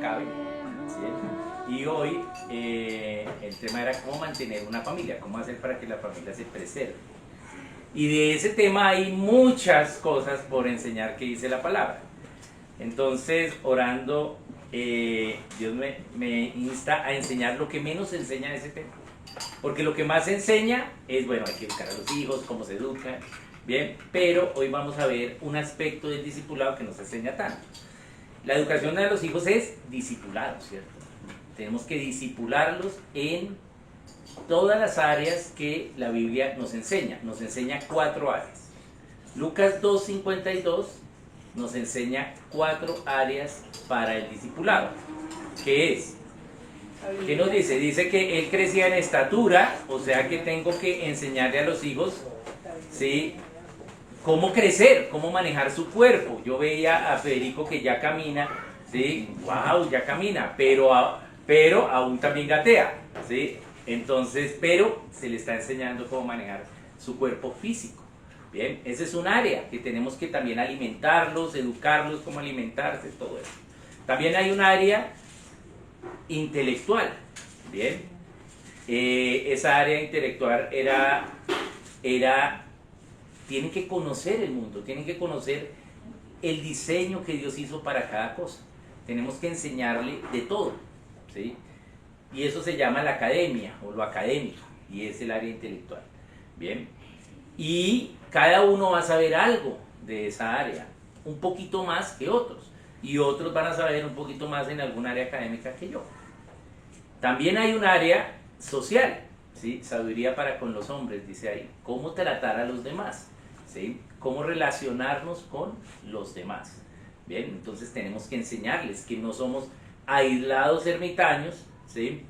acabe. ¿Sí? Y hoy el tema era cómo mantener una familia, cómo hacer para que la familia se preserve. Y de ese tema hay muchas cosas por enseñar que dice la palabra. Entonces, orando, Dios me insta a enseñar lo que menos enseña de ese tema. Porque lo que más enseña es, bueno, hay que educar a los hijos, cómo se educan, bien, pero hoy vamos a ver un aspecto del discipulado que nos enseña tanto. La educación de los hijos es discipulado, ¿cierto? Tenemos que discipularlos en todas las áreas que la Biblia nos enseña. Nos enseña 4 áreas. Lucas 2:52 nos enseña 4 áreas para el discipulado. ¿Qué es? ¿Qué nos dice? Dice que él crecía en estatura, o sea que tengo que enseñarle a los hijos, ¿sí?, cómo crecer, cómo manejar su cuerpo. Yo veía a Federico que ya camina, ¿sí? ¡Wow! Ya camina, pero aún también gatea, ¿sí? Entonces, pero se le está enseñando cómo manejar su cuerpo físico. Bien, ese es un área que tenemos que también alimentarlos, educarlos, cómo alimentarse, todo eso. También hay un área intelectual, bien. Esa área intelectual tienen que conocer el mundo, tienen que conocer el diseño que Dios hizo para cada cosa. Tenemos que enseñarle de todo, ¿sí? Y eso se llama la academia o lo académico, y es el área intelectual. Bien, y cada uno va a saber algo de esa área, un poquito más que otros, y otros van a saber un poquito más en algún área académica que yo. También hay un área social, ¿sí? Sabiduría para con los hombres, dice ahí, cómo tratar a los demás, ¿sí? Cómo relacionarnos con los demás. Bien, entonces tenemos que enseñarles que no somos aislados ermitaños, ¿sí?,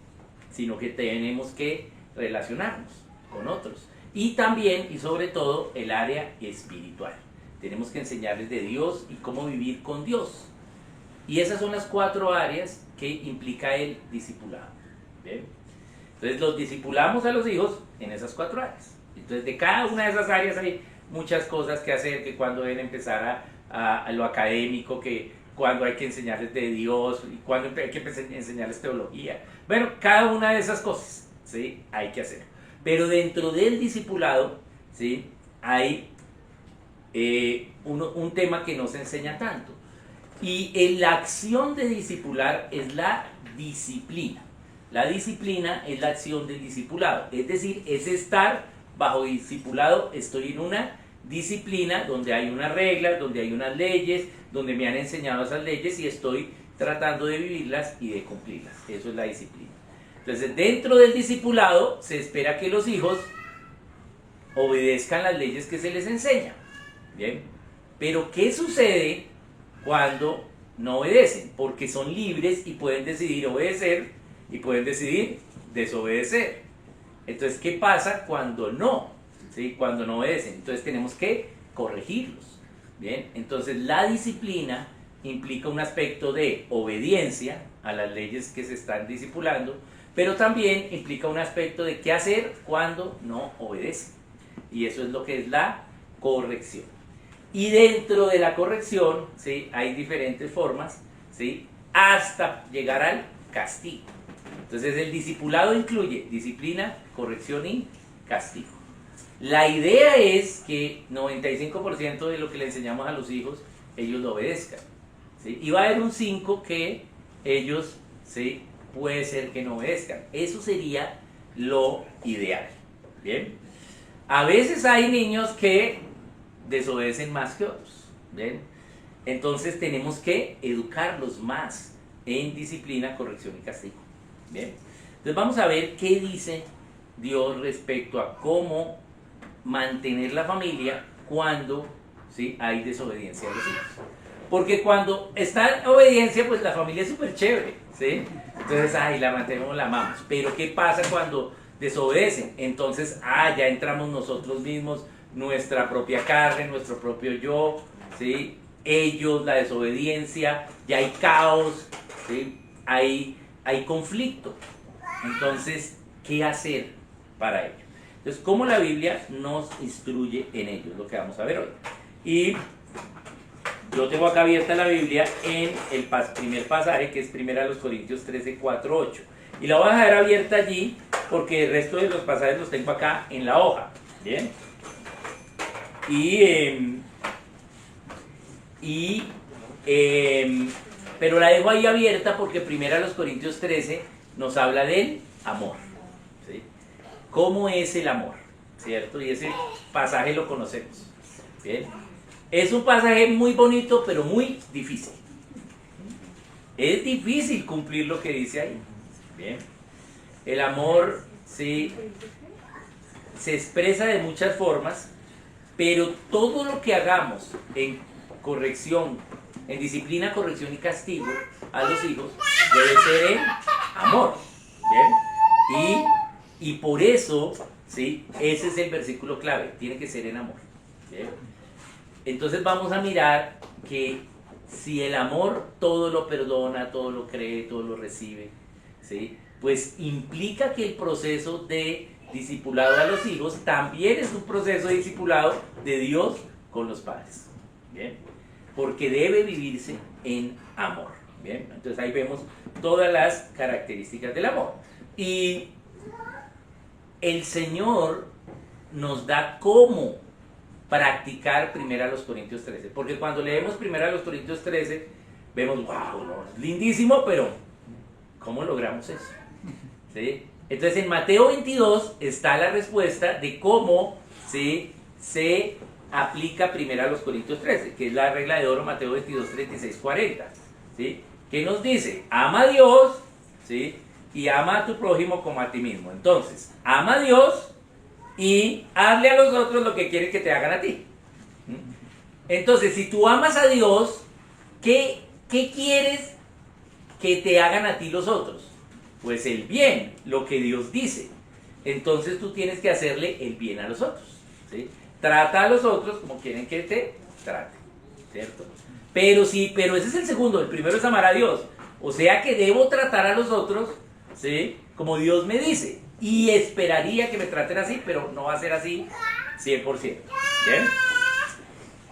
sino que tenemos que relacionarnos con otros. Y también, y sobre todo, el área espiritual. Tenemos que enseñarles de Dios y cómo vivir con Dios. Y esas son las 4 áreas que implica el discipulado. ¿Bien? Entonces los discipulamos a los hijos en esas 4 áreas. Entonces de cada una de esas áreas hay muchas cosas que hacer, que cuando deben empezar a lo académico, que cuando hay que enseñarles de Dios, y cuando hay que enseñarles teología. Bueno, cada una de esas cosas, ¿sí?, hay que hacer. Pero dentro del discipulado, ¿sí?, hay un tema que no se enseña tanto. Y en la acción de discipular es la disciplina. La disciplina es la acción del discipulado. Es decir, es estar bajo discipulado. Estoy en una disciplina donde hay unas reglas, donde hay unas leyes, donde me han enseñado esas leyes y estoy tratando de vivirlas y de cumplirlas. Eso es la disciplina. Entonces, dentro del discipulado se espera que los hijos obedezcan las leyes que se les enseña. Bien, pero ¿qué sucede cuando no obedecen? Porque son libres y pueden decidir obedecer y pueden decidir desobedecer. Entonces, ¿qué pasa cuando no? ¿Sí? Cuando no obedecen. Entonces tenemos que corregirlos. Bien, entonces la disciplina implica un aspecto de obediencia a las leyes que se están discipulando, pero también implica un aspecto de qué hacer cuando no obedecen. Y eso es lo que es la corrección. Y dentro de la corrección, ¿sí?, hay diferentes formas, ¿sí?, hasta llegar al castigo. Entonces el discipulado incluye disciplina, corrección y castigo. La idea es que 95% de lo que le enseñamos a los hijos, ellos lo obedezcan, ¿sí? Y va a haber un 5% que ellos, ¿sí?, puede ser que no obedezcan. Eso sería lo ideal. Bien, a veces hay niños que desobedecen más que otros. Bien, entonces tenemos que educarlos más en disciplina, corrección y castigo. Bien, entonces vamos a ver qué dice Dios respecto a cómo mantener la familia cuando, ¿sí?, hay desobediencia de los hijos. Porque cuando está en obediencia, pues la familia es súper chévere, ¿sí? Entonces, la mantenemos, la amamos. Pero ¿qué pasa cuando desobedecen? Entonces, ya entramos nosotros mismos, nuestra propia carne, nuestro propio yo, ¿sí? Ellos, la desobediencia, ya hay caos, ¿sí? Hay conflicto. Entonces, ¿qué hacer para ello? Entonces, ¿cómo la Biblia nos instruye en ello? Es lo que vamos a ver hoy. Y yo tengo acá abierta la Biblia en el primer pasaje, que es 1 Corintios 13, 4, 8. Y la voy a dejar abierta allí porque el resto de los pasajes los tengo acá en la hoja. ¿Bien? Pero la dejo ahí abierta porque 1 Corintios 13 nos habla del amor. ¿Sí? ¿Cómo es el amor? ¿Cierto? Y ese pasaje lo conocemos. ¿Bien? Es un pasaje muy bonito, pero muy difícil. Es difícil cumplir lo que dice ahí. Bien. El amor se expresa de muchas formas, pero todo lo que hagamos en corrección, en disciplina, corrección y castigo a los hijos, debe ser en amor. ¿Bien? Y por eso, ¿sí? Ese es el versículo clave, tiene que ser en amor. ¿Bien? Entonces vamos a mirar que si el amor todo lo perdona, todo lo cree, todo lo recibe, ¿sí? Pues implica que el proceso de discipulado a los hijos también es un proceso de discipulado de Dios con los padres. ¿Bien? Porque debe vivirse en amor. ¿Bien? Entonces ahí vemos todas las características del amor. Y el Señor nos da cómo practicar 1 Corintios 13. Porque cuando leemos 1 Corintios 13, vemos, wow, no, es lindísimo, pero ¿cómo logramos eso? ¿Sí? Entonces en Mateo 22 está la respuesta de cómo, ¿sí?, se aplica 1 Corintios 13, que es la regla de oro, Mateo 22, 36, 40. ¿Sí? Que nos dice, ama a Dios, ¿sí?, y ama a tu prójimo como a ti mismo. Entonces, ama a Dios y hazle a los otros lo que quieren que te hagan a ti. Entonces, si tú amas a Dios, ¿qué quieres que te hagan a ti los otros? Pues el bien, lo que Dios dice. Entonces tú tienes que hacerle el bien a los otros, ¿sí? Trata a los otros como quieren que te traten, ¿cierto? Pero ese es el segundo, el primero es amar a Dios. O sea que debo tratar a los otros, ¿sí?, como Dios me dice. Y esperaría que me traten así, pero no va a ser así 100%. ¿Bien?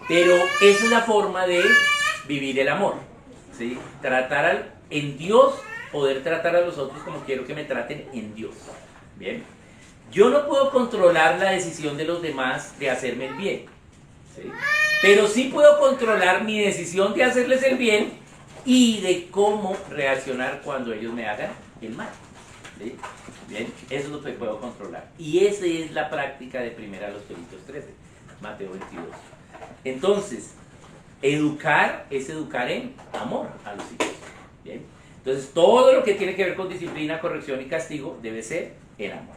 Pero esa es la forma de vivir el amor, ¿sí? Tratar en Dios, poder tratar a los otros como quiero que me traten en Dios. ¿Bien? Yo no puedo controlar la decisión de los demás de hacerme el bien, ¿sí? Pero sí puedo controlar mi decisión de hacerles el bien y de cómo reaccionar cuando ellos me hagan el mal. ¿Sí? Bien, eso es lo que puedo controlar. Y esa es la práctica de 1 Corintios 13, Mateo 22. Entonces, educar es educar en amor a los hijos. Bien, entonces todo lo que tiene que ver con disciplina, corrección y castigo debe ser en amor.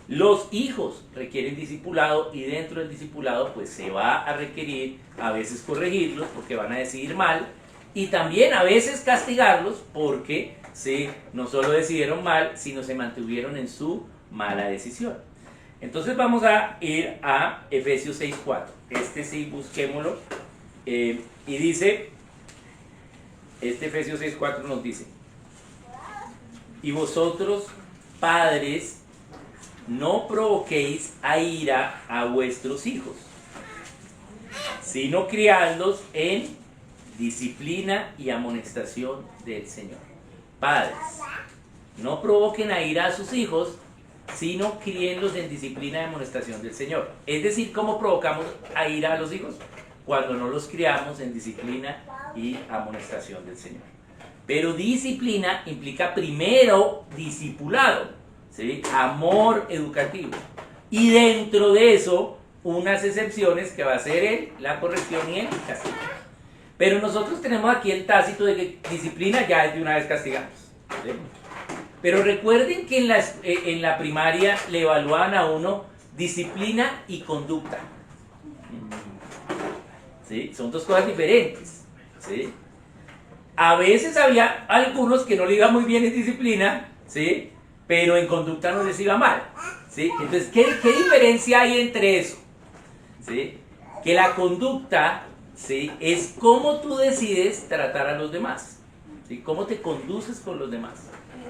Los hijos requieren discipulado y dentro del discipulado pues se va a requerir a veces corregirlos porque van a decidir mal y también a veces castigarlos porque ¿sí?, no solo decidieron mal, sino se mantuvieron en su mala decisión. Entonces vamos a ir a Efesios 6:4. Este sí, busquémoslo. Y dice, Efesios 6:4 nos dice, y vosotros, padres, no provoquéis a ira a vuestros hijos, sino criadlos en disciplina y amonestación del Señor. Padres, no provoquen a ira a sus hijos, sino críenlos en disciplina y amonestación del Señor. Es decir, ¿cómo provocamos a ira a los hijos? Cuando no los criamos en disciplina y amonestación del Señor. Pero disciplina implica primero discipulado, ¿sí?, amor educativo. Y dentro de eso, unas excepciones que va a ser la corrección y el castigo. Pero nosotros tenemos aquí el tácito de que disciplina ya es de una vez castigamos, ¿sí? Pero recuerden que en la primaria le evaluaban a uno disciplina y conducta. ¿Sí? Son dos cosas diferentes, ¿sí? A veces había algunos que no le iba muy bien en disciplina, ¿sí?, pero en conducta no les iba mal, ¿sí? Entonces, ¿qué diferencia hay entre eso? ¿Sí? Que la conducta, ¿sí?, es cómo tú decides tratar a los demás, ¿sí?, cómo te conduces con los demás.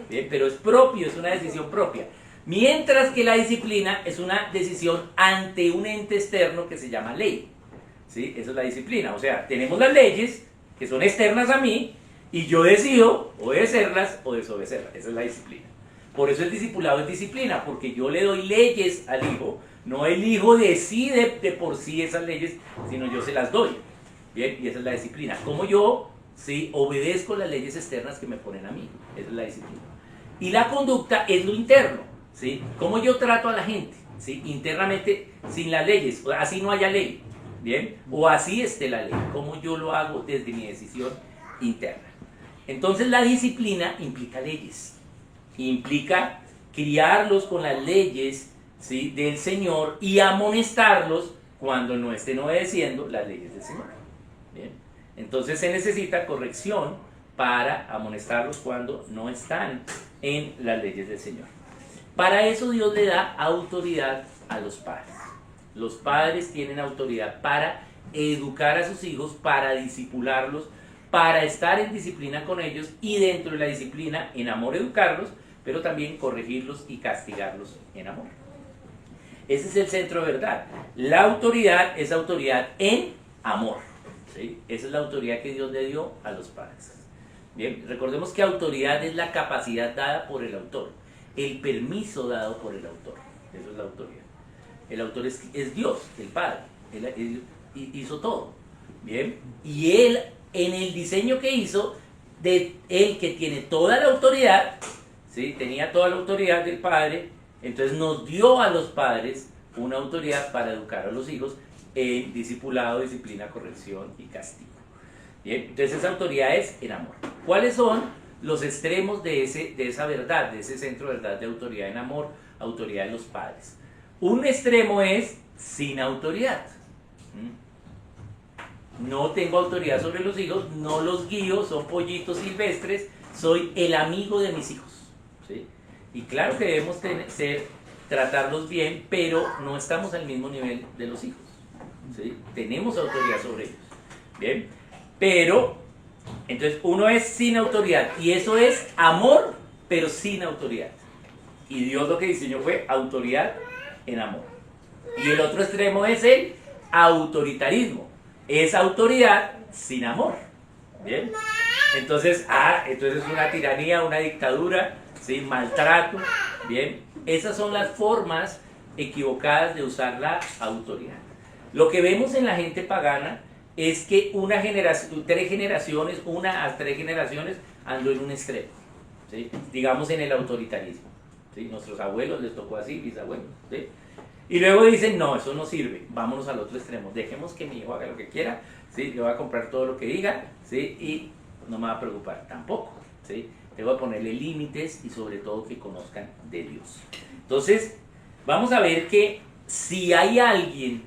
Bien, pero es propio, es una decisión propia. Mientras que la disciplina es una decisión ante un ente externo que se llama ley. ¿sí? Eso es la disciplina. O sea, tenemos las leyes que son externas a mí y yo decido obedecerlas o desobedecerlas. Esa es la disciplina. Por eso el discipulado es disciplina, porque yo le doy leyes al hijo. No el hijo decide de por sí esas leyes, sino yo se las doy. Bien, y esa es la disciplina. Como yo, ¿sí?, obedezco las leyes externas que me ponen a mí. Esa es la disciplina. Y la conducta es lo interno, ¿sí? Cómo yo trato a la gente, ¿sí?, internamente, sin las leyes, así no haya ley, ¿bien? O así esté la ley, cómo yo lo hago desde mi decisión interna. Entonces la disciplina implica leyes, implica criarlos con las leyes, ¿sí?, del Señor y amonestarlos cuando no estén obedeciendo las leyes del Señor. Bien, entonces se necesita corrección para amonestarlos cuando no están en las leyes del Señor. Para eso Dios le da autoridad a los padres. Los padres tienen autoridad para educar a sus hijos, para discipularlos, para estar en disciplina con ellos y dentro de la disciplina en amor educarlos, pero también corregirlos y castigarlos en amor. Ese es el centro de verdad. La autoridad es autoridad en amor, ¿sí? Esa es la autoridad que Dios le dio a los padres. Bien, recordemos que autoridad es la capacidad dada por el autor, el permiso dado por el autor. Eso es la autoridad. El autor es Dios, el Padre. Él hizo todo. Bien, y Él, en el diseño que hizo, de Él que tiene toda la autoridad, ¿sí?, tenía toda la autoridad del Padre, entonces nos dio a los padres una autoridad para educar a los hijos en discipulado, disciplina, corrección y castigo. Bien, entonces esa autoridad es en amor. ¿Cuáles son los extremos de esa verdad, de ese centro de verdad de autoridad en amor, autoridad de los padres? Un extremo es sin autoridad. No tengo autoridad sobre los hijos, no los guío, son pollitos silvestres, soy el amigo de mis hijos, ¿sí? Y claro que debemos tratarlos bien, pero no estamos al mismo nivel de los hijos, ¿sí? Tenemos autoridad sobre ellos. Bien, pero entonces uno es sin autoridad y eso es amor, pero sin autoridad. Y Dios lo que diseñó fue autoridad en amor. Y el otro extremo es el autoritarismo. Es autoridad sin amor. Bien, entonces es una tiranía, una dictadura, ¿sí?, maltrato. Bien, esas son las formas equivocadas de usar la autoridad. Lo que vemos en la gente pagana es que una a tres generaciones andó en un extremo, ¿sí?, digamos en el autoritarismo, ¿sí? Nuestros abuelos les tocó así, bisabuelos, ¿sí? Y luego dicen, no, eso no sirve, vámonos al otro extremo, dejemos que mi hijo haga lo que quiera, ¿sí?, le voy a comprar todo lo que diga, ¿sí?, y no me va a preocupar tampoco, ¿sí? Tengo que ponerle límites y sobre todo que conozcan de Dios. Entonces, vamos a ver que si hay alguien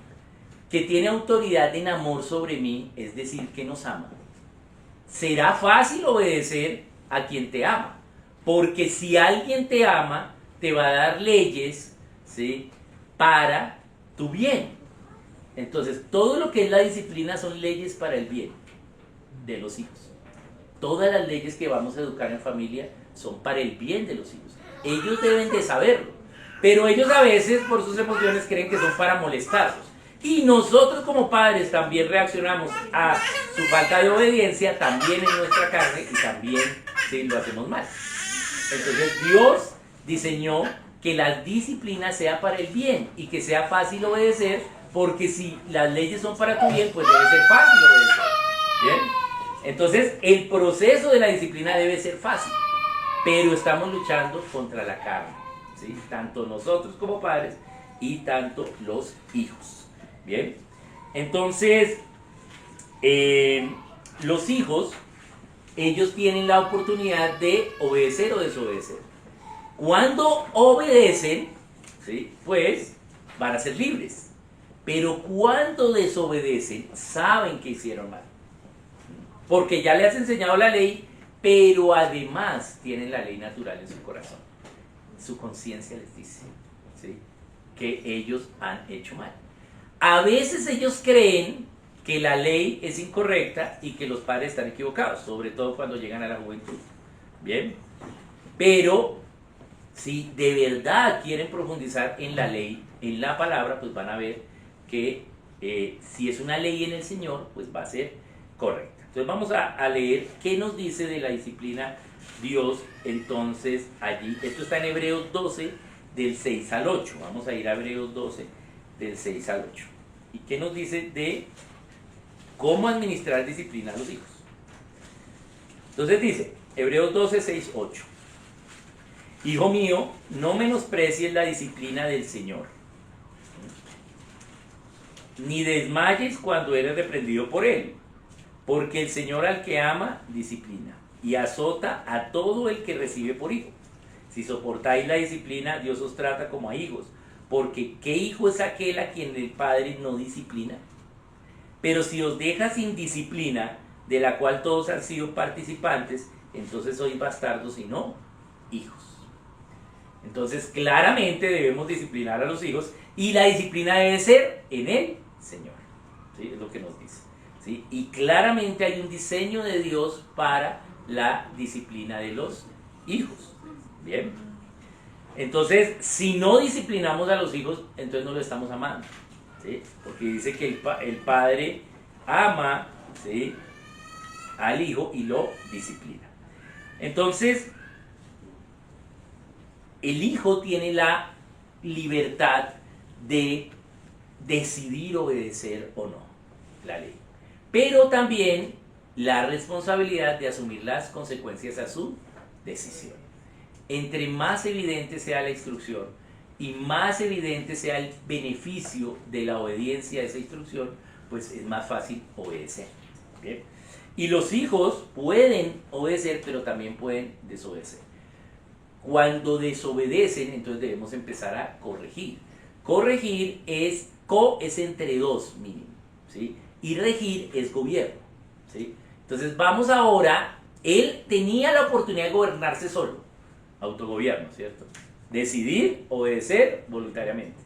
que tiene autoridad en amor sobre mí, es decir, que nos ama, será fácil obedecer a quien te ama, porque si alguien te ama, te va a dar leyes, ¿sí?, para tu bien. Entonces, todo lo que es la disciplina son leyes para el bien de los hijos. Todas las leyes que vamos a educar en familia son para el bien de los hijos. Ellos deben de saberlo, pero ellos a veces por sus emociones creen que son para molestarlos. Y nosotros como padres también reaccionamos a su falta de obediencia, también en nuestra carne y también, sí, lo hacemos mal. Entonces Dios diseñó que la disciplina sea para el bien y que sea fácil obedecer, porque si las leyes son para tu bien, pues debe ser fácil obedecer. ¿Bien? Entonces el proceso de la disciplina debe ser fácil, pero estamos luchando contra la carne, ¿sí?, tanto nosotros como padres y tanto los hijos. Bien, entonces los hijos, ellos tienen la oportunidad de obedecer o desobedecer. Cuando obedecen, ¿sí?, pues van a ser libres, pero cuando desobedecen, saben que hicieron mal, porque ya le has enseñado la ley, pero además tienen la ley natural en su corazón. Su conciencia les dice, ¿sí?, que ellos han hecho mal. A veces ellos creen que la ley es incorrecta y que los padres están equivocados, sobre todo cuando llegan a la juventud. Bien, pero si de verdad quieren profundizar en la ley, en la palabra, pues van a ver que si es una ley en el Señor, pues va a ser correcta. Entonces vamos a leer qué nos dice de la disciplina Dios entonces allí. Esto está en Hebreos 12 del 6 al 8. Vamos a ir a Hebreos 12 del 6 al 8. ¿Y qué nos dice de cómo administrar disciplina a los hijos? Entonces dice, Hebreos 12, 6, 8. Hijo mío, no menosprecies la disciplina del Señor, ni desmayes cuando eres reprendido por Él, porque el Señor al que ama, disciplina, y azota a todo el que recibe por hijo. Si soportáis la disciplina, Dios os trata como a hijos, porque ¿qué hijo es aquel a quien el Padre no disciplina? Pero si os deja sin disciplina, de la cual todos han sido participantes, entonces sois bastardos y no hijos. Entonces claramente debemos disciplinar a los hijos, y la disciplina debe ser en el Señor, ¿sí? Es lo que nos dice, ¿sí? Y claramente hay un diseño de Dios para la disciplina de los hijos. Bien, entonces si no disciplinamos a los hijos, entonces no lo estamos amando, ¿sí? Porque dice que el padre ama, ¿sí?, al hijo y lo disciplina. Entonces el hijo tiene la libertad de decidir obedecer o no la ley, pero también la responsabilidad de asumir las consecuencias a su decisión. Entre más evidente sea la instrucción y más evidente sea el beneficio de la obediencia a esa instrucción, pues es más fácil obedecer. ¿Bien? Y los hijos pueden obedecer, pero también pueden desobedecer. Cuando desobedecen, entonces debemos empezar a corregir. Corregir es entre dos mínimo, ¿sí? Y regir es gobierno, ¿sí? Entonces vamos ahora, él tenía la oportunidad de gobernarse solo, autogobierno, ¿cierto? Decidir, obedecer voluntariamente.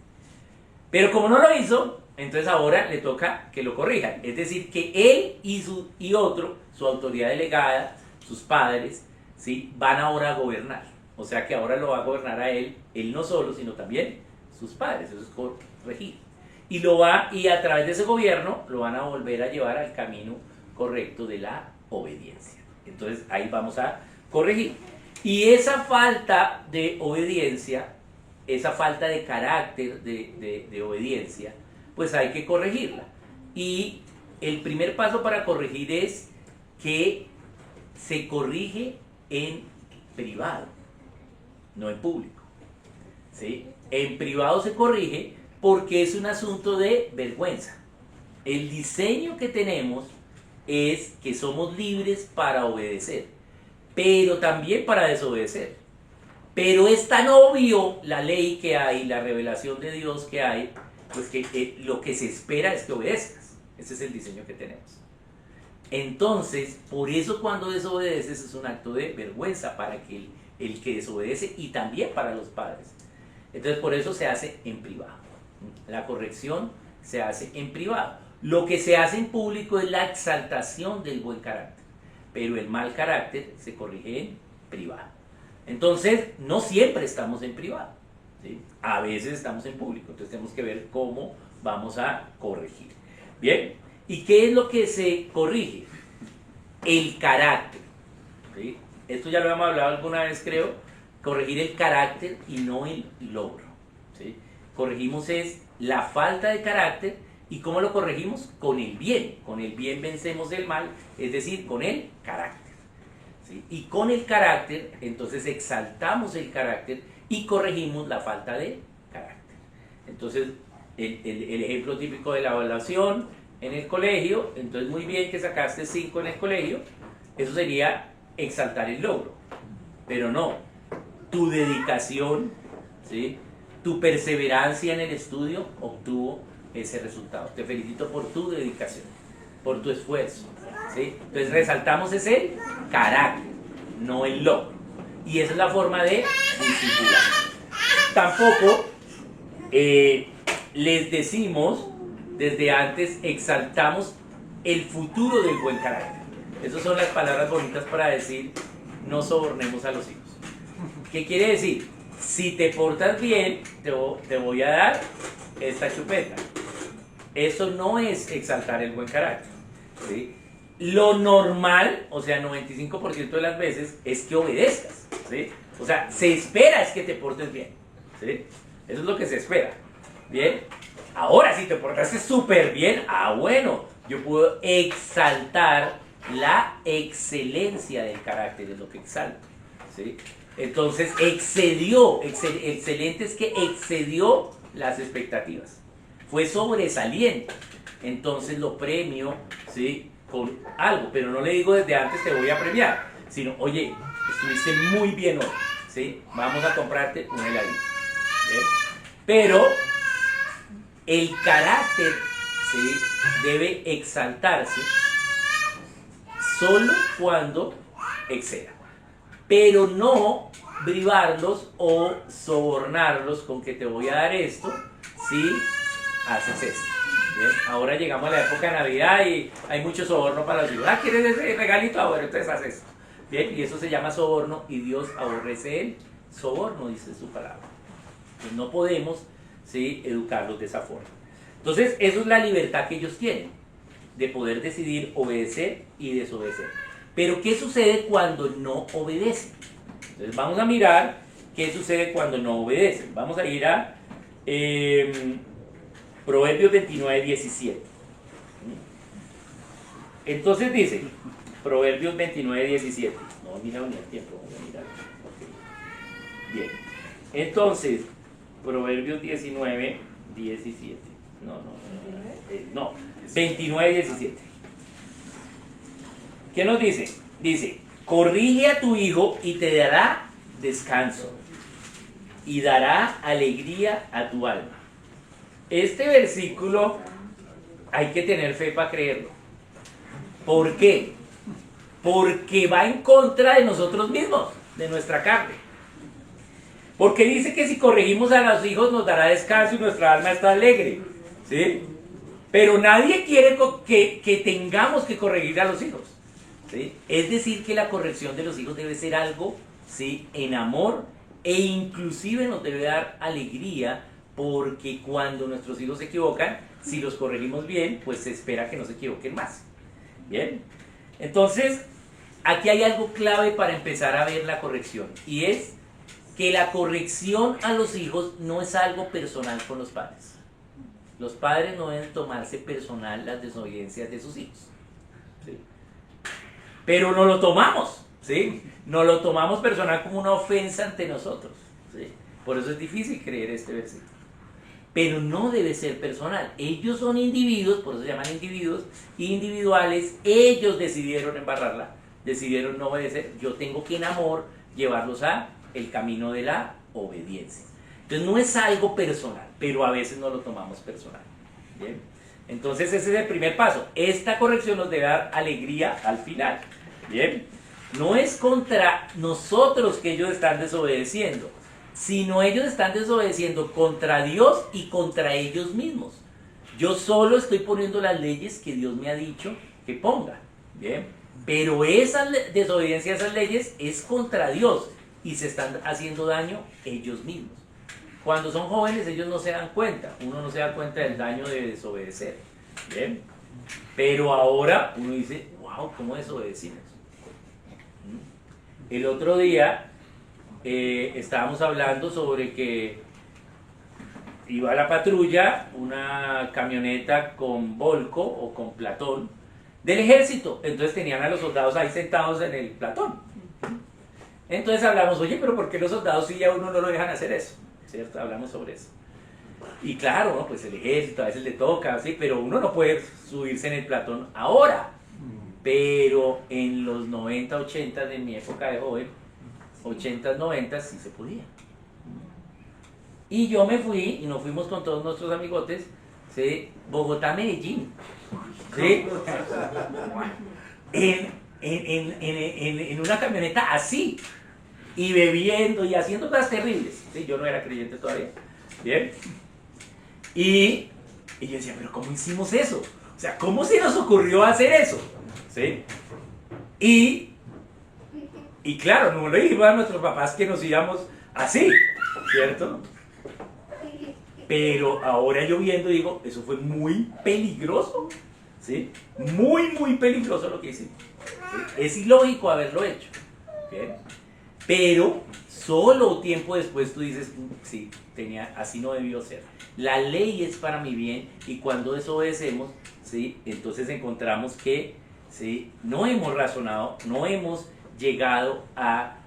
Pero como no lo hizo, entonces ahora le toca que lo corrijan. Es decir, que él y otro, su autoridad delegada, sus padres, ¿sí?, van ahora a gobernar. O sea que ahora lo va a gobernar a él no solo, sino también sus padres. Eso es corregir. Y a través de ese gobierno lo van a volver a llevar al camino correcto de la obediencia. Entonces ahí vamos a corregir. Y esa falta de obediencia, esa falta de carácter de obediencia, pues hay que corregirla. Y el primer paso para corregir es que se corrige en privado, no en público, ¿sí? En privado se corrige porque es un asunto de vergüenza. El diseño que tenemos es que somos libres para obedecer, pero también para desobedecer. Pero es tan obvio la ley que hay, la revelación de Dios que hay, pues que lo que se espera es que obedezcas. Ese es el diseño que tenemos. Entonces, por eso cuando desobedeces es un acto de vergüenza para el que desobedece y también para los padres. Entonces, por eso se hace en privado. La corrección se hace en privado. Lo que se hace en público es la exaltación del buen carácter, pero el mal carácter se corrige en privado. Entonces, no siempre estamos en privado, ¿sí? A veces estamos en público, entonces tenemos que ver cómo vamos a corregir. Bien, ¿y qué es lo que se corrige? El carácter, ¿sí? Esto ya lo hemos hablado alguna vez, creo. Corregir el carácter y no el logro, ¿sí? Corregimos es la falta de carácter. ¿Y cómo lo corregimos? Con el bien. Con el bien vencemos el mal, es decir, con el carácter, ¿sí? Y con el carácter, entonces exaltamos el carácter y corregimos la falta de carácter. Entonces, el ejemplo típico de la evaluación en el colegio, entonces muy bien que sacaste 5 en el colegio, eso sería exaltar el logro. Pero no, tu dedicación, ¿sí?, tu perseverancia en el estudio obtuvo ese resultado. Te felicito por tu dedicación, por tu esfuerzo, ¿sí? Entonces resaltamos ese carácter, no el logro. Y esa es la forma de disciplinar. Tampoco les decimos desde antes, exaltamos el futuro del buen carácter. Esas son las palabras bonitas para decir no sobornemos a los hijos. ¿Qué quiere decir? Si te portas bien, te voy a dar esta chupeta. eso no es exaltar el buen carácter, ¿sí? Lo normal, o sea, 95% de las veces, es que obedezcas, ¿sí? O sea, se espera es que te portes bien, ¿sí? Eso es lo que se espera, ¿bien? Ahora, si te portaste súper bien, bueno, yo puedo exaltar la excelencia del carácter, es lo que exalto, ¿sí? Entonces, excelente es que excedió las expectativas, fue sobresaliente, entonces lo premio, ¿sí? Con algo, pero no le digo desde antes te voy a premiar, sino, oye, estuviste muy bien hoy, ¿sí? Vamos a comprarte un heladito, ¿bien? Pero el carácter, ¿sí? Debe exaltarse solo cuando exceda, pero no privarlos o sobornarlos con que te voy a dar esto si haces esto. Bien, ahora llegamos a la época de Navidad y hay mucho soborno para los hijos. ¿Quieres ese regalito? Bueno, entonces haz esto. Bien, y eso se llama soborno y Dios aborrece el soborno, dice su palabra. Pues no podemos, ¿sí? Educarlos de esa forma. Entonces, eso es la libertad que ellos tienen, de poder decidir obedecer y desobedecer. Pero, ¿qué sucede cuando no obedecen? Entonces, vamos a mirar qué sucede cuando no obedecen. Vamos a ir a Proverbios 29, 17. Entonces dice, Proverbios 29, 17. No, mira ni el tiempo, vamos a mirar. Okay. Bien. Entonces, Proverbios 19, 17. No, 29, 17. ¿Qué nos dice? Dice, corrige a tu hijo y te dará descanso y dará alegría a tu alma. Este versículo hay que tener fe para creerlo. ¿Por qué? Porque va en contra de nosotros mismos, de nuestra carne. Porque dice que si corregimos a los hijos nos dará descanso y nuestra alma está alegre, ¿sí? Pero nadie quiere que tengamos que corregir a los hijos, ¿sí? Es decir, que la corrección de los hijos debe ser algo, ¿sí? En amor, e inclusive nos debe dar alegría, porque cuando nuestros hijos se equivocan, si los corregimos bien, pues se espera que no se equivoquen más. Bien, entonces aquí hay algo clave para empezar a ver la corrección, y es que la corrección a los hijos no es algo personal con los padres. Los padres no deben tomarse personal las desobediencias de sus hijos, ¿sí? Pero no lo tomamos, ¿sí? No lo tomamos personal como una ofensa ante nosotros, ¿sí? Por eso es difícil creer este versículo. Pero no debe ser personal. Ellos son individuos, por eso se llaman individuos individuales. Ellos decidieron embarrarla, decidieron no obedecer. Yo tengo que en amor llevarlos a el camino de la obediencia. Entonces no es algo personal, pero a veces no lo tomamos personal. ¿Bien? Entonces ese es el primer paso. Esta corrección nos debe dar alegría al final. ¿Bien? No es contra nosotros que ellos están desobedeciendo, sino ellos están desobedeciendo contra Dios y contra ellos mismos. Yo solo estoy poniendo las leyes que Dios me ha dicho que ponga, ¿bien? Pero esa desobediencia a esas leyes es contra Dios y se están haciendo daño ellos mismos. Cuando son jóvenes ellos no se dan cuenta, uno no se da cuenta del daño de desobedecer, ¿bien? Pero ahora uno dice, wow, ¿cómo desobedecimos? El otro día estábamos hablando sobre que iba a la patrulla una camioneta con Volco o con Platón del ejército, entonces tenían a los soldados ahí sentados en el Platón. Entonces hablamos, oye, pero ¿por qué los soldados sí a uno no lo dejan hacer eso? ¿Cierto? Hablamos sobre eso. Y claro, ¿no? Pues el ejército a veces le toca, ¿sí? Pero uno no puede subirse en el Platón ahora. Pero en los 90, 80 de mi época de joven, 80, 90 sí se podía. Y yo me fui, y nos fuimos con todos nuestros amigotes, ¿sí? Bogotá-Medellín, ¿sí? En una camioneta así, y bebiendo y haciendo cosas terribles, ¿sí? Yo no era creyente todavía, ¿bien? Y yo decía, pero ¿cómo hicimos eso? O sea, ¿cómo se nos ocurrió hacer eso? ¿Sí? Y claro, no le dijimos a nuestros papás que nos íbamos así, ¿cierto? Pero ahora yo viendo digo, eso fue muy peligroso, ¿sí? Muy, muy peligroso lo que hicimos. ¿Sí? Es ilógico haberlo hecho, ¿bien? Pero solo tiempo después tú dices, sí, así no debió ser. La ley es para mi bien y cuando desobedecemos, ¿sí? Entonces encontramos que, ¿sí? No hemos razonado, no hemos llegado a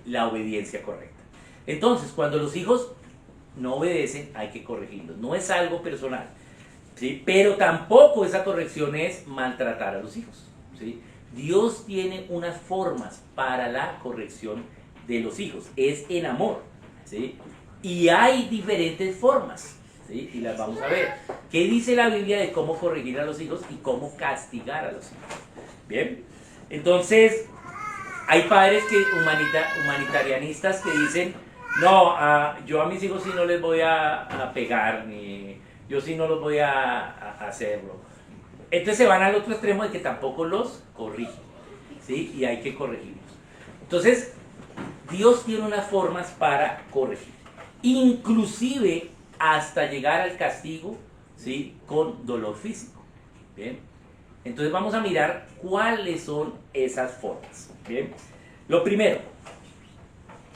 la obediencia correcta. Entonces, cuando los hijos no obedecen, hay que corregirlos. No es algo personal, ¿sí? Pero tampoco esa corrección es maltratar a los hijos, ¿sí? Dios tiene unas formas para la corrección de los hijos, es en amor, ¿sí? Y hay diferentes formas, ¿sí? Y las vamos a ver. ¿Qué dice la Biblia de cómo corregir a los hijos y cómo castigar a los hijos? Bien, entonces hay padres humanitarianistas que dicen, no, yo a mis hijos sí no les voy a pegar, ni yo sí no los voy a hacerlo. Entonces se van al otro extremo de que tampoco los corrigen, ¿sí? Y hay que corregirlos. Entonces, Dios tiene unas formas para corregir, inclusive hasta llegar al castigo, ¿sí? Con dolor físico. Bien, entonces vamos a mirar cuáles son esas formas. Bien, lo primero,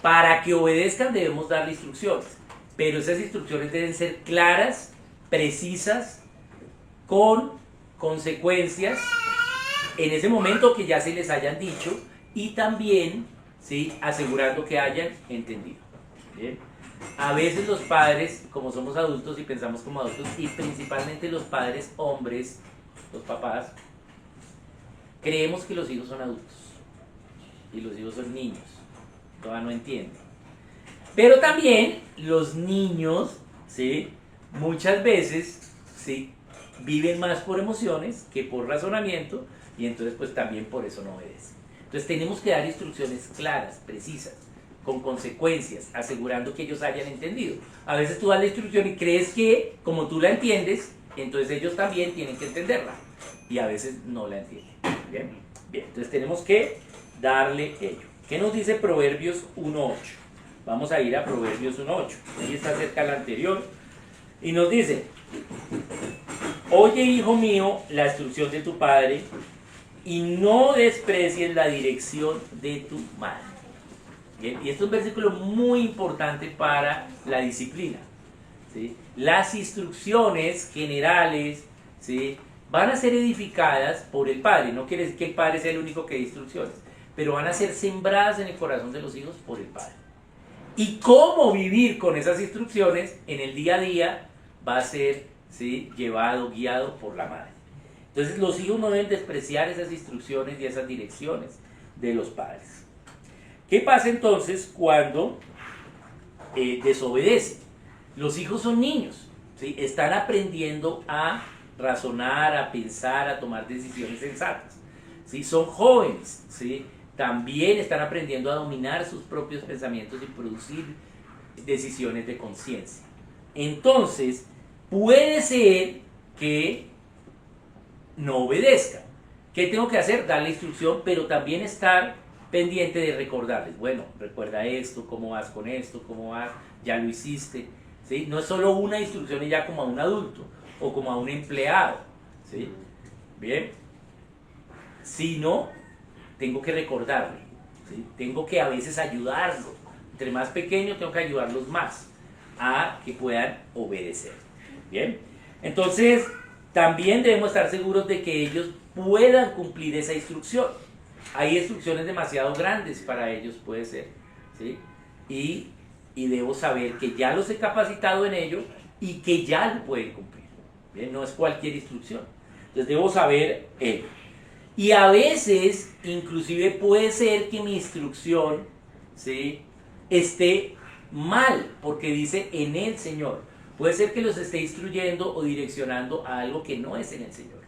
para que obedezcan debemos darle instrucciones, pero esas instrucciones deben ser claras, precisas, con consecuencias en ese momento que ya se les hayan dicho y también, ¿sí? Asegurando que hayan entendido. Bien. A veces los padres, como somos adultos y pensamos como adultos, y principalmente los padres hombres, los papás, creemos que los hijos son adultos y los hijos son niños, todavía no entienden. Pero también los niños, ¿sí? Muchas veces, ¿sí? Viven más por emociones que por razonamiento y entonces pues también por eso no obedecen. Entonces tenemos que dar instrucciones claras, precisas, con consecuencias, asegurando que ellos hayan entendido. A veces tú das la instrucción y crees que como tú la entiendes, entonces ellos también tienen que entenderla y a veces no la entienden. Bien, bien, entonces tenemos que darle ello. ¿Qué nos dice Proverbios 1.8? Vamos a ir a Proverbios 1.8. Ahí está cerca la anterior. Y nos dice, oye, hijo mío, la instrucción de tu padre y no desprecies la dirección de tu madre. Bien, y este es un versículo muy importante para la disciplina, ¿sí? Las instrucciones generales, ¿sí? Van a ser edificadas por el padre. No quiere decir que el padre sea el único que dé instrucciones, pero van a ser sembradas en el corazón de los hijos por el padre. Y cómo vivir con esas instrucciones en el día a día va a ser, ¿sí? Llevado, guiado por la madre. Entonces los hijos no deben despreciar esas instrucciones y esas direcciones de los padres. ¿Qué pasa entonces cuando desobedecen? Los hijos son niños, ¿sí? Están aprendiendo a razonar, a pensar, a tomar decisiones sensatas, ¿sí? Son jóvenes, ¿sí? También están aprendiendo a dominar sus propios pensamientos y producir decisiones de conciencia. Entonces, puede ser que no obedezcan. ¿Qué tengo que hacer? Darle instrucción, pero también estar pendiente de recordarles. Bueno, recuerda esto, cómo vas con esto, cómo vas, ya lo hiciste. ¿Sí? No es solo una instrucción y ya como a un adulto o como a un empleado. ¿Sí? Bien. Sino, tengo que recordarle. ¿Sí? Tengo que a veces ayudarlo. Entre más pequeños tengo que ayudarlos más a que puedan obedecer. Bien. Entonces, también debemos estar seguros de que ellos puedan cumplir esa instrucción. Hay instrucciones demasiado grandes para ellos, puede ser, ¿sí? Y debo saber que ya los he capacitado en ello y que ya lo pueden cumplir. ¿Bien? No es cualquier instrucción. Entonces debo saber ello. Y a veces, inclusive puede ser que mi instrucción, ¿sí? Esté mal, porque dice en el Señor. Puede ser que los esté instruyendo o direccionando a algo que no es en el Señor,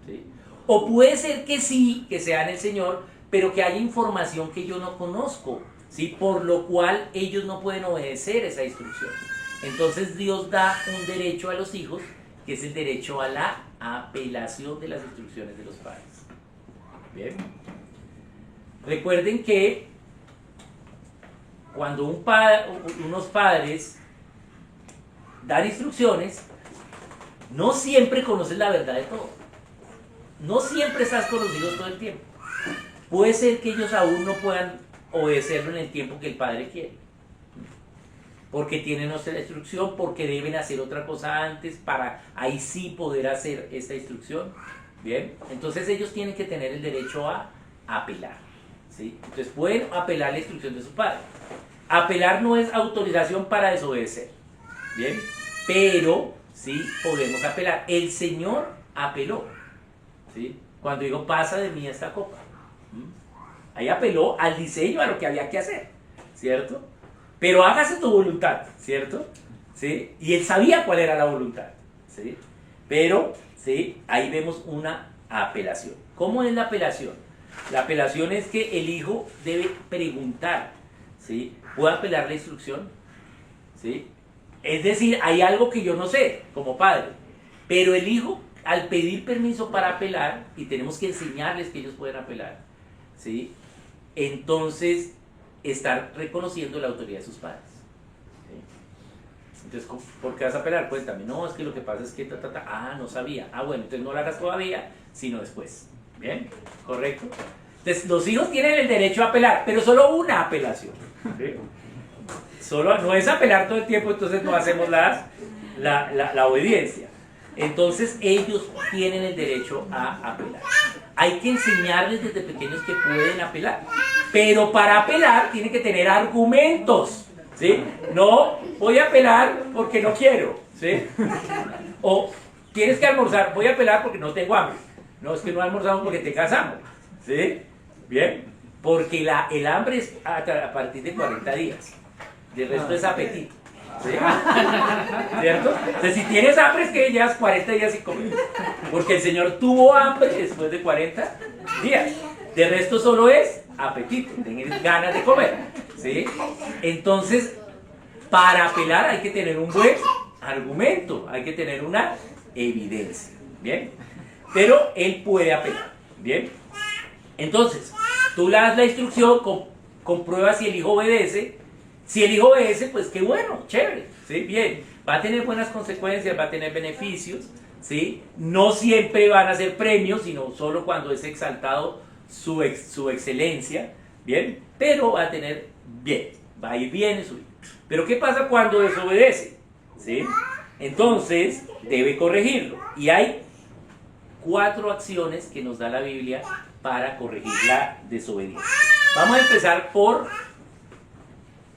¿sí? O puede ser que sí, que sea en el Señor, pero que haya información que yo no conozco, ¿sí? Por lo cual ellos no pueden obedecer esa instrucción. Entonces Dios da un derecho a los hijos, que es el derecho a la apelación de las instrucciones de los padres. Bien. Recuerden que cuando unos padres dar instrucciones, no siempre conoces la verdad de todo. No siempre estás con los hijos todo el tiempo. Puede ser que ellos aún no puedan obedecerlo en el tiempo que el padre quiere. Porque tienen otra instrucción, porque deben hacer otra cosa antes para ahí sí poder hacer esta instrucción. Bien, entonces ellos tienen que tener el derecho a apelar. ¿Sí? Entonces pueden apelar la instrucción de su padre. Apelar no es autorización para desobedecer. Bien, pero sí podemos apelar. El Señor apeló. ¿Sí? Cuando dijo, pasa de mí esta copa. Ahí apeló al diseño, a lo que había que hacer, ¿cierto? Pero hágase tu voluntad, ¿cierto? ¿Sí? Y él sabía cuál era la voluntad, ¿sí? Pero, ¿sí? Ahí vemos una apelación. ¿Cómo es la apelación? La apelación es que el hijo debe preguntar, ¿sí? ¿Puedo apelar la instrucción? ¿Sí? Es decir, hay algo que yo no sé, como padre, pero el hijo, al pedir permiso para apelar, y tenemos que enseñarles que ellos pueden apelar, ¿sí? Entonces, estar reconociendo la autoridad de sus padres. ¿Sí? Entonces, ¿por qué vas a apelar? Cuéntame. No, es que lo que pasa es que no sabía. Bueno, entonces no lo hagas todavía, sino después. ¿Bien? ¿Correcto? Entonces, los hijos tienen el derecho a apelar, pero solo una apelación. ¿Sí? Solo, no es apelar todo el tiempo, entonces no hacemos la obediencia. Entonces, ellos tienen el derecho a apelar. Hay que enseñarles desde pequeños que pueden apelar. Pero para apelar tienen que tener argumentos. ¿Sí? No voy a apelar porque no quiero. ¿Sí? O tienes que almorzar, voy a apelar porque no tengo hambre. No, es que no almorzamos porque te casamos. ¿Sí? Bien. Porque el hambre es a partir de 40 días. El resto es apetito. ¿Sí? ¿Cierto? Entonces, si tienes hambre es que llevas 40 días sin comer. Porque el Señor tuvo hambre después de 40 días. De resto solo es apetito, tienes ganas de comer. ¿Sí? Entonces, para apelar hay que tener un buen argumento, hay que tener una evidencia. ¿Bien? Pero él puede apelar. ¿Bien? Entonces, tú le das la instrucción, comprueba si el hijo obedece. Si el hijo obedece, pues qué bueno, chévere, ¿sí? Bien, va a tener buenas consecuencias, va a tener beneficios, ¿sí? No siempre van a ser premios, sino solo cuando es exaltado su excelencia, ¿bien? Pero va a tener bien, va a ir bien en su vida. Pero ¿qué pasa cuando desobedece? ¿Sí? Entonces, debe corregirlo. Y hay 4 acciones que nos da la Biblia para corregir la desobediencia. Vamos a empezar por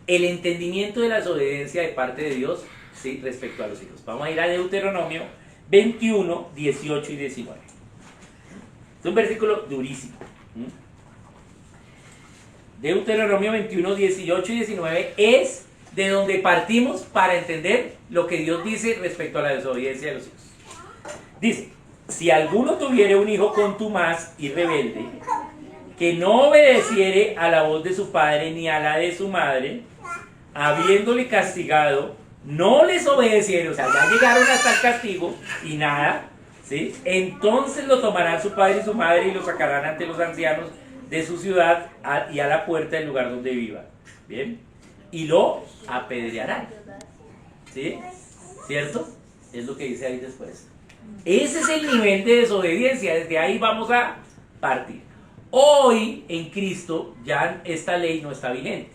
el entendimiento de la desobediencia de parte de Dios, ¿sí? Respecto a los hijos. Vamos a ir a Deuteronomio 21, 18 y 19. Es un versículo durísimo. Deuteronomio 21, 18 y 19 es de donde partimos para entender lo que Dios dice respecto a la desobediencia de los hijos. Dice, si alguno tuviere un hijo contumaz y rebelde, que no obedeciere a la voz de su padre ni a la de su madre, habiéndole castigado, no les obedeciere, o sea, ya llegaron hasta el castigo y nada, ¿sí? Entonces lo tomarán su padre y su madre y lo sacarán ante los ancianos de su ciudad y a la puerta del lugar donde viva. ¿Bien? Y lo apedrearán. ¿Sí? ¿Cierto? Es lo que dice ahí después. Ese es el nivel de desobediencia, desde ahí vamos a partir. Hoy en Cristo ya esta ley no está vigente.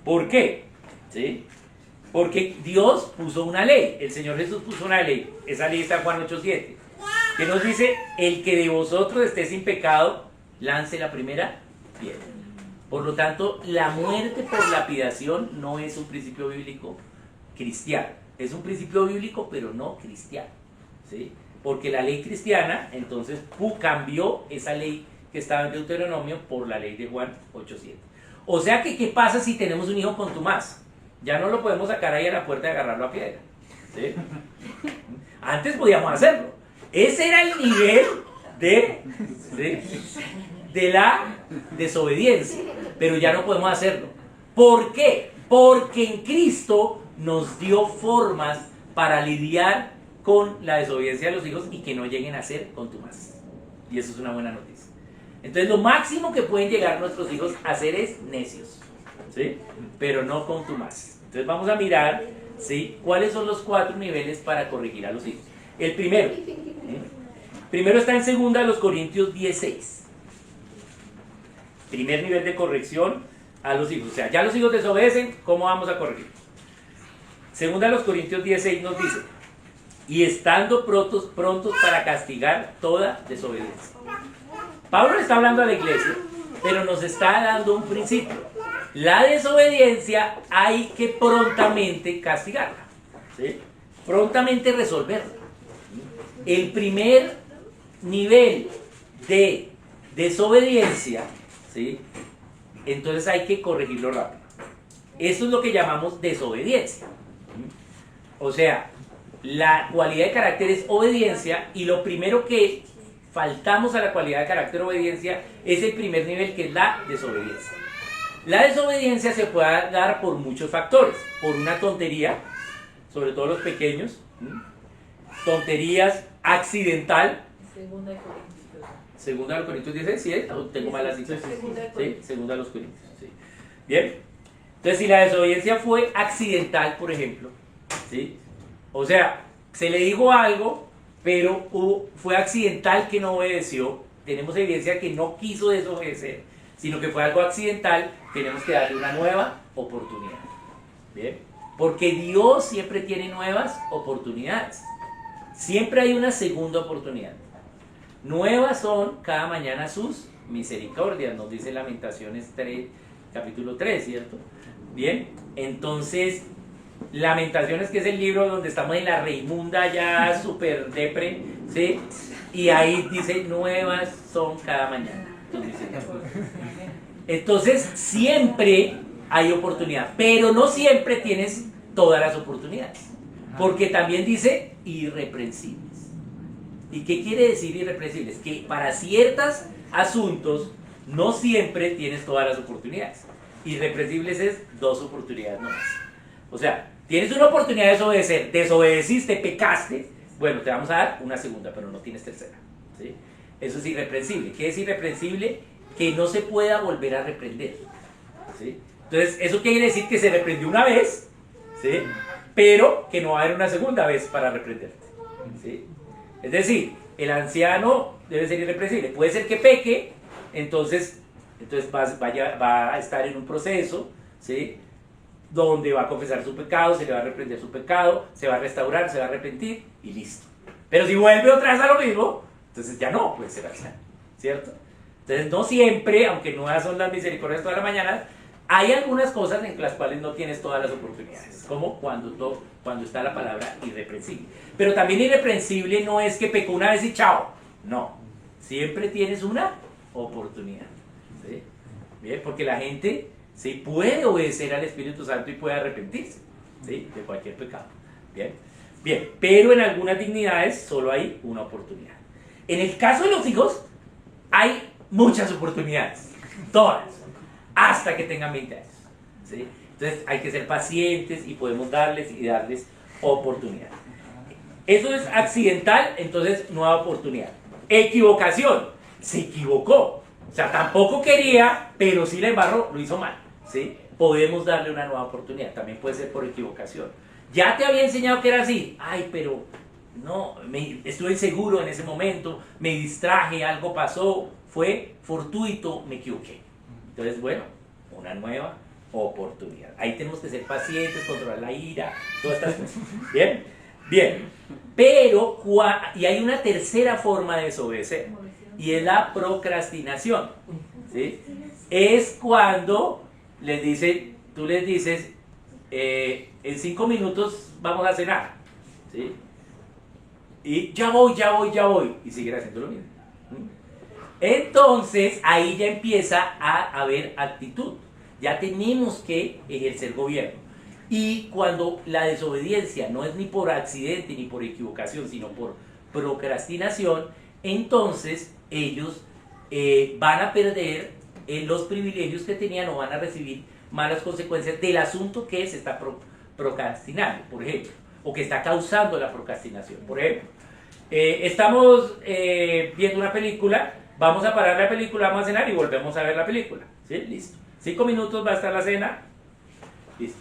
¿Por qué? ¿Sí? Porque Dios puso una ley, el Señor Jesús puso una ley, esa ley está en Juan 8:7, que nos dice, el que de vosotros esté sin pecado, lance la primera piedra. Por lo tanto, la muerte por lapidación no es un principio bíblico cristiano, es un principio bíblico pero no cristiano, ¿sí? Porque la ley cristiana, entonces, cambió esa ley que estaba en Deuteronomio por la ley de Juan 8:7. O sea que, ¿qué pasa si tenemos un hijo contumaz? Ya no lo podemos sacar ahí a la puerta y agarrarlo a piedra. ¿Sí? Antes podíamos hacerlo. Ese era el nivel de la desobediencia. Pero ya no podemos hacerlo. ¿Por qué? Porque en Cristo nos dio formas para lidiar con la desobediencia de los hijos y que no lleguen a ser contumaces. Y eso es una buena noticia. Entonces lo máximo que pueden llegar nuestros hijos a ser es necios, ¿sí? Pero no contumaces. Entonces vamos a mirar ¿sí? ¿Cuáles son los 4 niveles para corregir a los hijos? El primero, primero está en 2 Corintios 10:6. Primer nivel de corrección a los hijos. O sea, ya los hijos desobedecen, ¿cómo vamos a corregir? 2 Corintios 10:6 nos dice: y estando prontos para castigar toda desobediencia. Pablo le está hablando a la iglesia, pero nos está dando un principio. La desobediencia hay que prontamente castigarla, ¿sí? Prontamente resolverla. El primer nivel de desobediencia, ¿sí? Entonces hay que corregirlo rápido. Eso es lo que llamamos desobediencia. O sea, la cualidad de carácter es obediencia, y lo primero que faltamos a la cualidad de carácter obediencia es el primer nivel, que es la desobediencia. La desobediencia se puede dar por muchos factores. Por una tontería, sobre todo los pequeños, tonterías accidental. Segunda de Corintios 16, ¿sí? Tengo malas citas. Sí, segunda de los Corintios. Sí. Bien. Entonces, si la desobediencia fue accidental, por ejemplo, ¿sí? O sea, se le dijo algo, pero fue accidental que no obedeció. Tenemos evidencia que no quiso desobedecer, sino que fue algo accidental. Tenemos que darle una nueva oportunidad. Bien. Porque Dios siempre tiene nuevas oportunidades. Siempre hay una segunda oportunidad. Nuevas son cada mañana sus misericordias, nos dice Lamentaciones 3, capítulo 3, ¿cierto? Bien, entonces, Lamentaciones, que es el libro donde estamos en la reimunda ya super depre, ¿sí? Y ahí dice: nuevas son cada mañana tus misericordias. Entonces, siempre hay oportunidad, pero no siempre tienes todas las oportunidades, porque también dice irreprensibles. ¿Y qué quiere decir irreprensibles? Que para ciertos asuntos no siempre tienes todas las oportunidades. Irreprensibles es 2 oportunidades nomás. O sea, tienes una oportunidad de desobedecer, desobedeciste, pecaste, bueno, te vamos a dar una segunda, pero no tienes tercera, ¿sí? Eso es irreprensible. ¿Qué es irreprensible? Que no se pueda volver a reprender, ¿sí? Entonces, eso quiere decir que se reprendió una vez, ¿sí? Pero que no va a haber una segunda vez para reprenderte, ¿sí? Es decir, el anciano debe ser irreprensible. Puede ser que peque, entonces va a estar en un proceso, ¿sí? Donde va a confesar su pecado, se le va a reprender su pecado, se va a restaurar, se va a arrepentir y listo. Pero si vuelve otra vez a lo mismo, entonces ya no puede ser anciano, ¿cierto? Entonces no siempre, aunque nuevas son las misericordias todas las mañanas, hay algunas cosas en las cuales no tienes todas las oportunidades, como cuando está la palabra irreprensible. Pero también irreprensible no es que pecó una vez y chao, no, siempre tienes una oportunidad, ¿sí? Bien, porque la gente sí puede obedecer al Espíritu Santo y puede arrepentirse, ¿sí? De cualquier pecado. Bien, bien, pero en algunas dignidades solo hay una oportunidad. En el caso de los hijos hay muchas oportunidades, todas, hasta que tengan 20 años, ¿sí? Entonces hay que ser pacientes y podemos darles oportunidad. Eso es accidental, entonces nueva oportunidad. Equivocación, se equivocó, o sea, tampoco quería, pero sí la embarró, lo hizo mal, ¿sí? Podemos darle una nueva oportunidad, también puede ser por equivocación. Ya te había enseñado que era así, ay, pero no, estuve inseguro en ese momento, me distraje, algo pasó, fue fortuito, me equivoqué. Entonces, bueno, una nueva oportunidad. Ahí tenemos que ser pacientes, controlar la ira, todas estas cosas. Bien, bien. Pero, y hay una tercera forma de desobedecer, y es la procrastinación, ¿sí? Es cuando tú les dices, en 5 minutos vamos a cenar, ¿sí? Y ya voy, y siguen haciendo lo mismo. Entonces, ahí ya empieza a haber actitud. Ya tenemos que ejercer gobierno. Y cuando la desobediencia no es ni por accidente ni por equivocación, sino por procrastinación, entonces ellos van a perder los privilegios que tenían, o van a recibir malas consecuencias del asunto que se está procrastinando, por ejemplo, o que está causando la procrastinación. Por ejemplo, estamos viendo una película. Vamos a parar la película, vamos a cenar y volvemos a ver la película, ¿sí? Listo. 5 minutos va a estar la cena. Listo.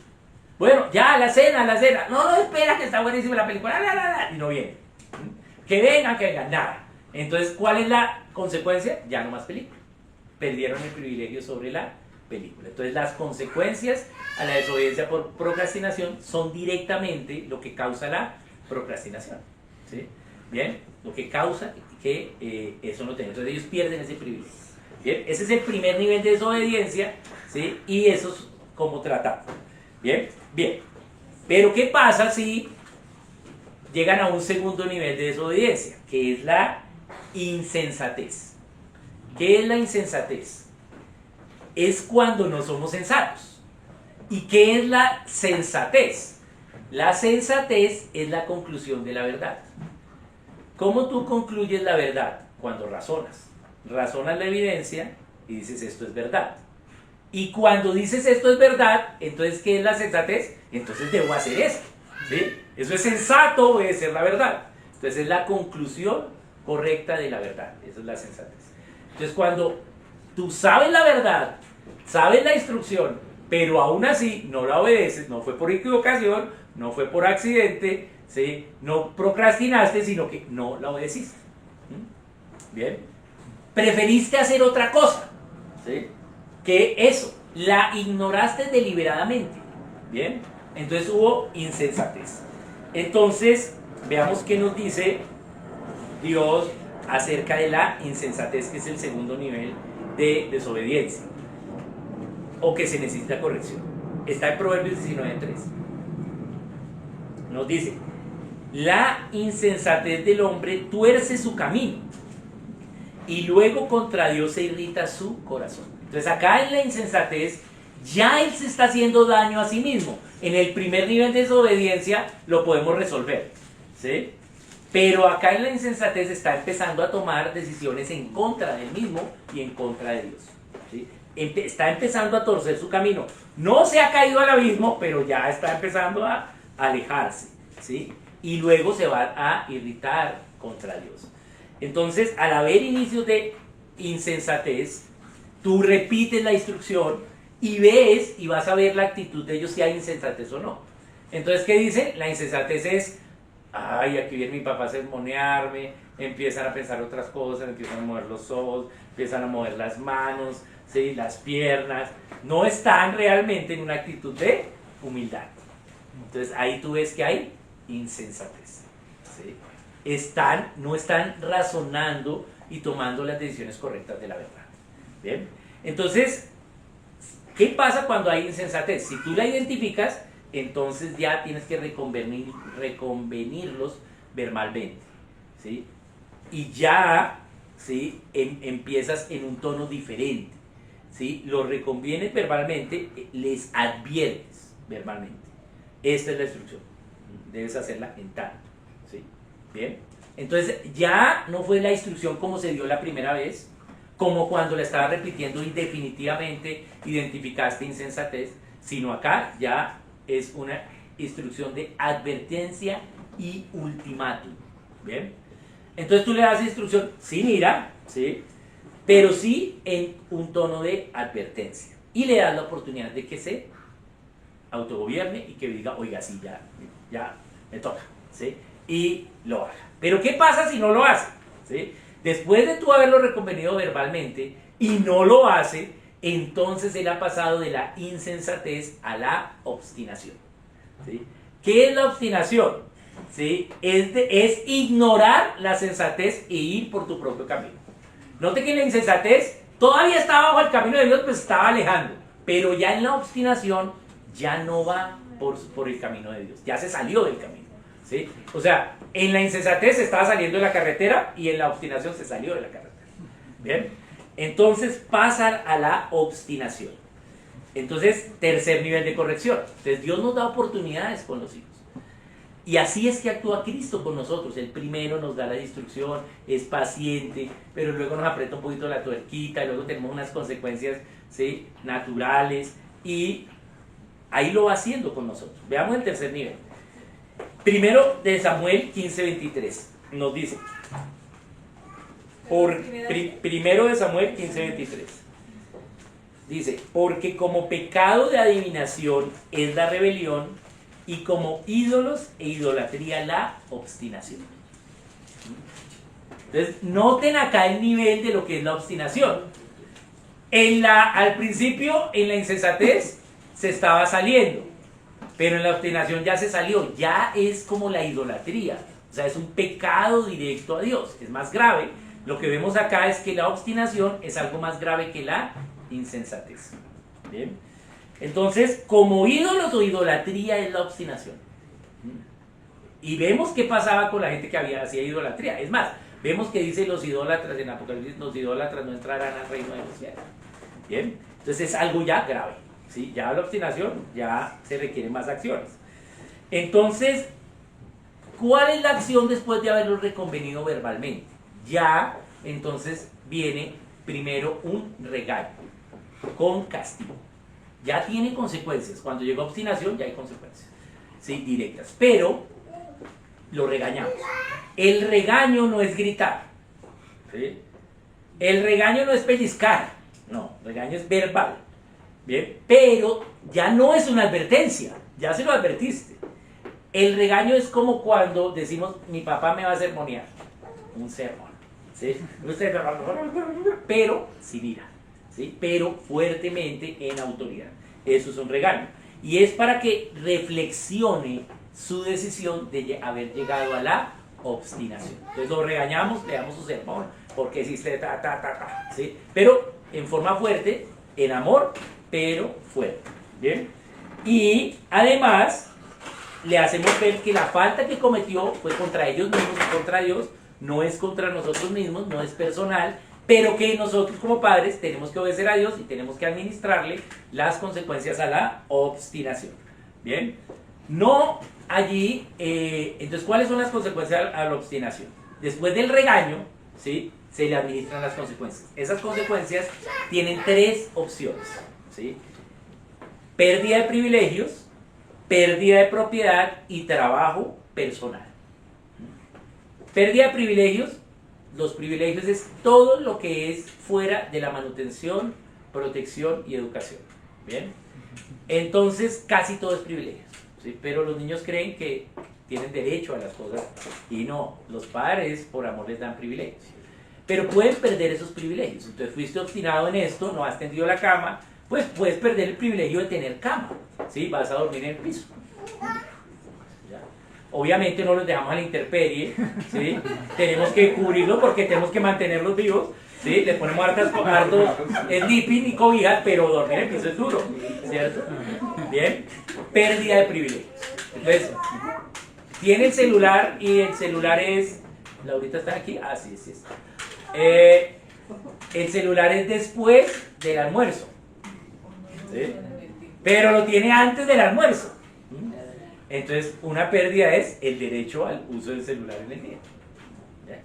Bueno, ya, la cena, la cena. No, no, espera, que está buenísima la película. Y no viene. Que vengan, nada. Entonces, ¿cuál es la consecuencia? Ya no más película. Perdieron el privilegio sobre la película. Entonces, las consecuencias a la desobediencia por procrastinación son directamente lo que causa la procrastinación. ¿Sí? Bien, lo que causa que eso no tenga. Entonces, ellos pierden ese privilegio. Bien, ese es el primer nivel de desobediencia, ¿sí? Y eso es como tratar. Bien, bien. Pero ¿qué pasa si llegan a un segundo nivel de desobediencia? Que es la insensatez. ¿Qué es la insensatez? Es cuando no somos sensatos. ¿Y qué es la sensatez? La sensatez es la conclusión de la verdad. ¿Cómo tú concluyes la verdad? Cuando razonas. Razonas la evidencia y dices esto es verdad. Y cuando dices esto es verdad, entonces ¿qué es la sensatez? Entonces debo hacer esto. ¿Sí? Eso es sensato, obedecer la verdad. Entonces es la conclusión correcta de la verdad. Eso es la sensatez. Entonces cuando tú sabes la verdad, sabes la instrucción, pero aún así no la obedeces, no fue por equivocación, no fue por accidente, ¿sí? No procrastinaste, sino que no la obedeciste. Bien. Preferiste hacer otra cosa, ¿sí? Que eso, la ignoraste deliberadamente. Bien. Entonces hubo insensatez. Entonces, veamos qué nos dice Dios acerca de la insensatez, que es el segundo nivel de desobediencia, o que se necesita corrección. Está en Proverbios 19:3. Nos dice: la insensatez del hombre tuerce su camino, y luego contra Dios se irrita su corazón. Entonces acá en la insensatez ya él se está haciendo daño a sí mismo. En el primer nivel de desobediencia lo podemos resolver, ¿sí? Pero acá en la insensatez está empezando a tomar decisiones en contra del mismo y en contra de Dios, ¿sí? Está empezando a torcer su camino. No se ha caído al abismo, pero ya está empezando a alejarse, ¿sí? Y luego se va a irritar contra Dios. Entonces, al haber inicios de insensatez, tú repites la instrucción y ves y vas a ver la actitud de ellos si hay insensatez o no. Entonces, ¿qué dice? La insensatez es: ay, aquí viene mi papá a sermonearme, empiezan a pensar otras cosas, empiezan a mover los ojos, empiezan a mover las manos, ¿sí? Las piernas. No están realmente en una actitud de humildad. Entonces, ahí tú ves que hay insensatez, ¿sí? No están razonando y tomando las decisiones correctas de la verdad. Bien, entonces, ¿qué pasa cuando hay insensatez? Si tú la identificas, entonces ya tienes que reconvenirlos verbalmente, ¿sí? Y ya, ¿sí? Empiezas en un tono diferente, ¿sí? Los reconvienes verbalmente, les adviertes verbalmente. Esta es la instrucción, debes hacerla en tanto, ¿sí? Bien, entonces ya no fue la instrucción como se dio la primera vez, como cuando la estaba repitiendo y definitivamente identificaste insensatez, sino acá ya es una instrucción de advertencia y ultimátum. Bien, entonces tú le das instrucción sin ira, ¿sí? Pero sí en un tono de advertencia, y le das la oportunidad de que se autogobierne y que diga: oiga, sí, ya me toca, ¿sí? Y lo haga. Pero ¿qué pasa si no lo hace? ¿Sí? Después de tú haberlo reconvenido verbalmente y no lo hace, entonces él ha pasado de la insensatez a la obstinación, ¿sí? ¿Qué es la obstinación? ¿Sí? Es ignorar la sensatez e ir por tu propio camino. Note que en la insensatez todavía estaba bajo el camino de Dios, pues estaba alejando, pero ya en la obstinación ya no va por el camino de Dios, ya se salió del camino, ¿sí? O sea, en la insensatez se estaba saliendo de la carretera y en la obstinación se salió de la carretera. Bien, entonces pasan a la obstinación. Entonces, tercer nivel de corrección. Entonces Dios nos da oportunidades con los hijos, y así es que actúa Cristo con nosotros. El primero nos da la instrucción, es paciente, pero luego nos aprieta un poquito la tuerquita, y luego tenemos unas consecuencias, ¿sí? Naturales, y ahí lo va haciendo con nosotros. Veamos el tercer nivel. Primero de Samuel 15:23 nos dice, primero de Samuel 15:23: Dice, porque como pecado de adivinación es la rebelión, y como ídolos e idolatría la obstinación. Entonces, noten acá el nivel de lo que es la obstinación. Al principio, en la insensatez, se estaba saliendo, pero en la obstinación ya se salió, ya es como la idolatría, o sea, es un pecado directo a Dios, es más grave. Lo que vemos acá es que la obstinación es algo más grave que la insensatez. ¿Bien? Entonces, como ídolos o idolatría es la obstinación. Y vemos qué pasaba con la gente que hacía idolatría. Es más, vemos que dice los idólatras en Apocalipsis, los idólatras no entrarán al reino de los cielos. ¿Bien? Entonces es algo ya grave. ¿Sí? Ya la obstinación, ya se requieren más acciones. Entonces, ¿cuál es la acción después de haberlo reconvenido verbalmente? Ya, entonces, viene primero un regaño con castigo. Ya tiene consecuencias. Cuando llega obstinación, ya hay consecuencias, ¿sí? Directas. Pero lo regañamos. El regaño no es gritar, ¿sí? El regaño no es pellizcar. No, el regaño es verbal. Bien, pero ya no es una advertencia. Ya se lo advertiste. El regaño es como cuando decimos, mi papá me va a sermonear. Un sermón, ¿sí? Pero sin ira, ¿sí? Pero fuertemente en autoridad. Eso es un regaño. Y es para que reflexione su decisión de haber llegado a la obstinación. Entonces lo regañamos, le damos su sermón, porque hiciste ¿sí? Pero en forma fuerte, en amor, pero fuerte. ¿Bien? Y además le hacemos ver que la falta que cometió fue contra ellos mismos y contra Dios, no es contra nosotros mismos, no es personal, pero que nosotros como padres tenemos que obedecer a Dios y tenemos que administrarle las consecuencias a la obstinación. Bien, no allí, entonces, ¿cuáles son las consecuencias a la obstinación? Después del regaño, ¿sí? Se le administran las consecuencias. Esas consecuencias tienen tres opciones, ¿sí? Pérdida de privilegios, pérdida de propiedad y trabajo personal. Pérdida de privilegios. Los privilegios es todo lo que es fuera de la manutención, protección y educación. ¿Bien? Entonces, casi todo es privilegio, ¿sí? Pero los niños creen que tienen derecho a las cosas y no, los padres por amor les dan privilegios. Pero pueden perder esos privilegios. Entonces, fuiste obstinado en esto, no has tendido la cama, pues puedes perder el privilegio de tener cama, ¿sí? Vas a dormir en el piso. ¿Ya? Obviamente no los dejamos a la intemperie, ¿sí? Tenemos que cubrirlos porque tenemos que mantenerlos vivos, ¿sí? Les ponemos hartos sleeping y cobijas, pero dormir en el piso es duro, ¿cierto? Bien, pérdida de privilegios. Entonces, tiene el celular y el celular es... ¿Laurita está aquí? Ah, sí, sí está. El celular es después del almuerzo, ¿sí? Pero lo tiene antes del almuerzo. Entonces, una pérdida es el derecho al uso del celular en el día. ¿Ya?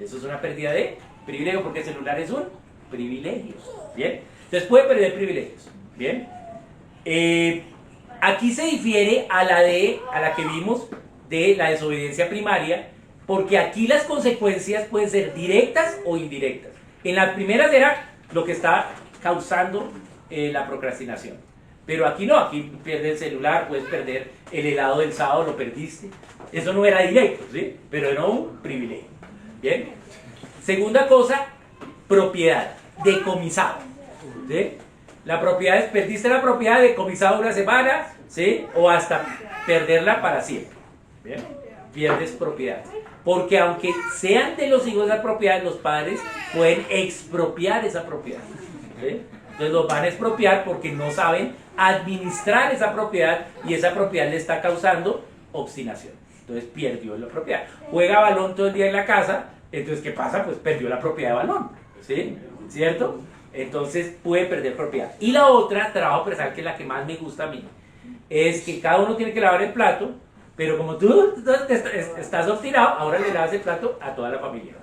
Eso es una pérdida de privilegio porque el celular es un privilegio. ¿Bien? Entonces, puede perder privilegios. ¿Bien? Aquí se difiere a la que vimos de la desobediencia primaria, porque aquí las consecuencias pueden ser directas o indirectas. En las primeras era lo que está causando la procrastinación. Pero aquí no, aquí pierdes el celular, puedes perder el helado del sábado, lo perdiste. Eso no era directo, ¿sí? Pero era un privilegio. ¿Bien? Segunda cosa, propiedad, decomisado. ¿Sí? La propiedad es, perdiste la propiedad, decomisado una semana, ¿sí? O hasta perderla para siempre. ¿Bien? Pierdes propiedad. Porque aunque sean de los hijos de la propiedad, los padres pueden expropiar esa propiedad. ¿Sí? Entonces los van a expropiar porque no saben administrar esa propiedad y esa propiedad le está causando obstinación. Entonces perdió la propiedad. Juega balón todo el día en la casa, entonces ¿qué pasa? Pues perdió la propiedad de balón. ¿Sí? ¿Cierto? Entonces puede perder propiedad. Y la otra, trabajo personal, que es la que más me gusta a mí, es que cada uno tiene que lavar el plato, pero como tú estás obstinado, ahora le lavas el plato a toda la familia.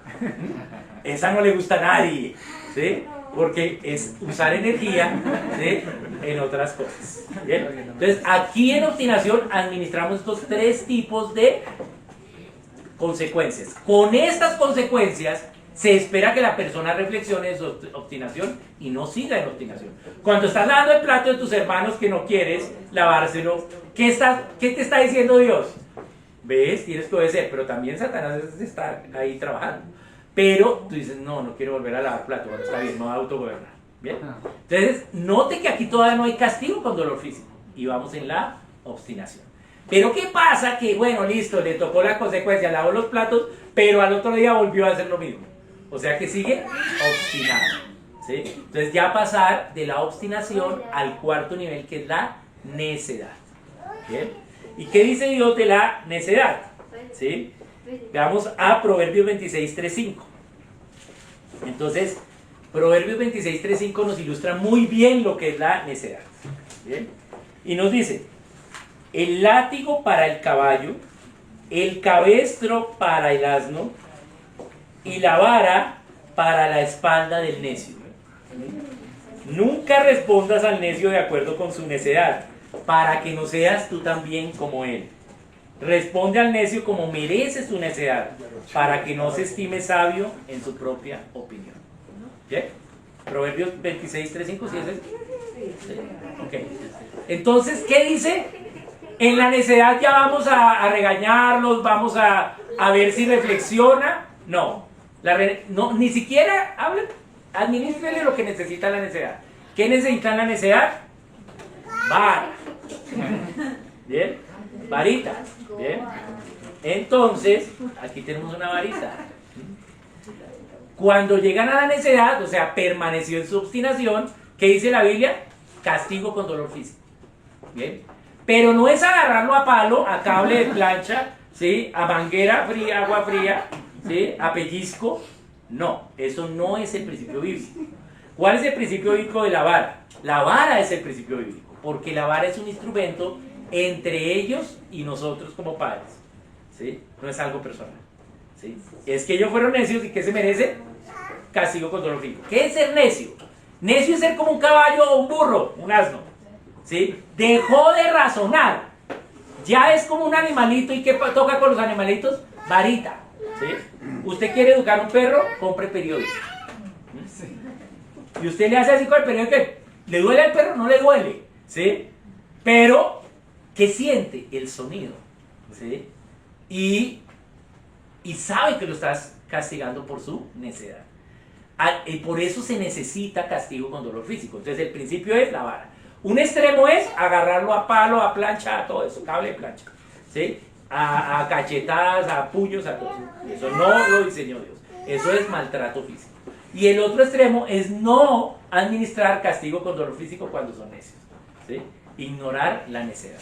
Esa no le gusta a nadie, ¿sí? Porque es usar energía, ¿sí? En otras cosas. ¿Bien? Entonces, aquí en obstinación administramos estos tres tipos de consecuencias. Con estas consecuencias se espera que la persona reflexione de su obstinación y no siga en obstinación. Cuando estás lavando el plato de tus hermanos que no quieres lavárselo, ¿qué te está diciendo Dios? ¿Ves? Tienes que obedecer, pero también Satanás está ahí trabajando. Pero tú dices, no, no quiero volver a lavar plato, bueno, está bien, me voy a autogobernar. ¿Bien? Entonces, note que aquí todavía no hay castigo con dolor físico y vamos en la obstinación. Pero ¿qué pasa? Que bueno, listo, le tocó la consecuencia, lavó los platos, pero al otro día volvió a hacer lo mismo. O sea que sigue obstinado, ¿sí? Entonces ya pasar de la obstinación al cuarto nivel, que es la necedad. ¿Bien? ¿Y qué dice Dios de la necedad? ¿Sí? Veamos a Proverbios 26:3-5. Entonces, Proverbios 26:3-5 nos ilustra muy bien lo que es la necedad. ¿Bien? Y nos dice: el látigo para el caballo, el cabestro para el asno y la vara para la espalda del necio. Nunca respondas al necio de acuerdo con su necedad, para que no seas tú también como él. Responde al necio como merece su necedad, para que no se estime sabio en su propia opinión. ¿Bien? Proverbios 26:3-5, ¿sí es eso? ¿Sí? Okay. Entonces, ¿qué dice? En la necedad ya vamos a regañarlos, vamos a ver si reflexiona. No, no, ni siquiera hablen, administrenle lo que necesita la necedad. ¿Qué necesita la necedad? Vara. ¿Bien? Varita. ¿Bien? Entonces, aquí tenemos una varita. Cuando llegan a la necedad, o sea, permaneció en su obstinación, ¿qué dice la Biblia? Castigo con dolor físico. ¿Bien? Pero no es agarrarlo a palo, a cable de plancha, ¿sí? A manguera fría, agua fría, ¿sí? A pellizco. No, eso no es el principio bíblico. ¿Cuál es el principio bíblico de la vara? La vara es el principio bíblico, porque la vara es un instrumento entre ellos y nosotros como padres, ¿sí? No es algo personal, ¿sí? Es que ellos fueron necios, ¿y qué se merece? Castigo con dolor físico. ¿Qué es ser necio? Necio es ser como un caballo o un burro, un asno, ¿sí? Dejó de razonar, ya es como un animalito. ¿Y qué toca con los animalitos? Varita, ¿sí? Usted quiere educar a un perro, compre periódico, y usted le hace así con el periódico, ¿le duele al perro? No le duele, ¿sí? Pero ¿qué siente? El sonido, ¿sí? Y sabe que lo estás castigando por su necedad. Y por eso se necesita castigo con dolor físico. Entonces el principio es la vara. Un extremo es agarrarlo a palo, a plancha, a todo eso, cable de plancha, ¿sí? A cachetadas, a puños, a todo eso. Eso no lo diseñó Dios. Eso es maltrato físico. Y el otro extremo es no administrar castigo con dolor físico cuando son necios, ¿sí? Ignorar la necedad.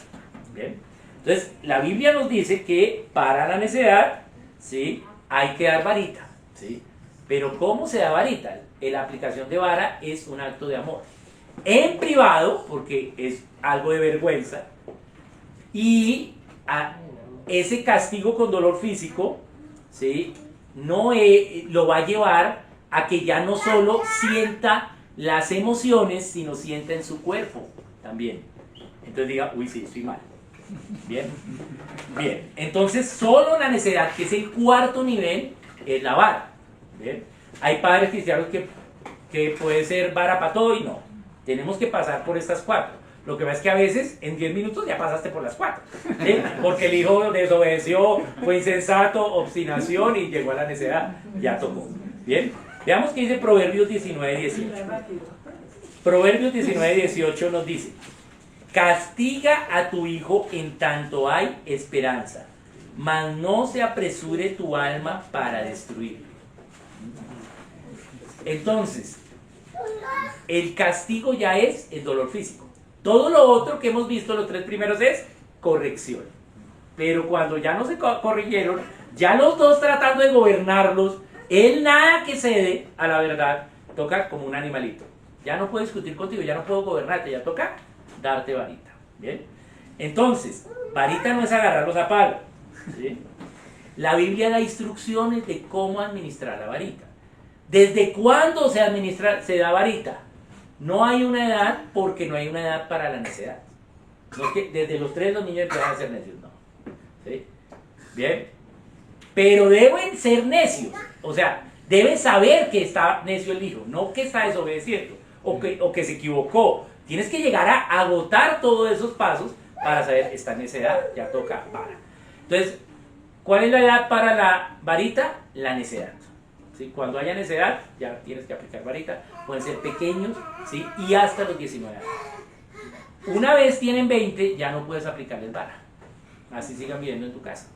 ¿Bien? Entonces, la Biblia nos dice que para la necedad, ¿sí? Hay que dar varita, ¿sí? Pero ¿cómo se da varita? La aplicación de vara es un acto de amor. En privado, porque es algo de vergüenza, y ese castigo con dolor físico, ¿sí? No lo va a llevar a que ya no solo sienta las emociones, sino sienta en su cuerpo también. Entonces diga, uy, sí, estoy mal. Bien, bien. Entonces, solo la necedad, que es el cuarto nivel, es la vara. Bien. Hay padres cristianos que puede ser vara para todo y no. Tenemos que pasar por estas cuatro. Lo que pasa es que a veces en 10 minutos ya pasaste por las cuatro, ¿sí? Porque el hijo desobedeció, fue insensato, obstinación y llegó a la necedad. Ya tocó. Bien. Veamos qué dice Proverbios 19:18. Proverbios 19:18 nos dice: castiga a tu hijo en tanto hay esperanza, mas no se apresure tu alma para destruirlo. Entonces, el castigo ya es el dolor físico. Todo lo otro que hemos visto, los tres primeros, es corrección. Pero cuando ya no se corrigieron, ya los dos tratando de gobernarlos, él nada que cede a la verdad, toca como un animalito. Ya no puedo discutir contigo, ya no puedo gobernarte, ya toca darte varita. ¿Bien? Entonces, varita no es agarrarlos a palo, ¿sí? La Biblia da instrucciones de cómo administrar la varita. ¿Desde cuándo se da varita? No hay una edad, porque no hay una edad para la necedad. No es que desde los 3 los niños empiezan a ser necios, no. ¿Sí? Bien. Pero deben ser necios. O sea, Debe saber que está necio el hijo, no que está desobedeciendo o que se equivocó. Tienes que llegar a agotar todos esos pasos para saber, está en esa edad, ya toca vara. Entonces, ¿cuál es la edad para la varita? La necedad. ¿Sí? Cuando haya necedad, ya tienes que aplicar varita. Pueden ser pequeños, ¿sí? Y hasta los 19 años. Una vez tienen 20, ya no puedes aplicarles vara. Así sigan viviendo en tu casa.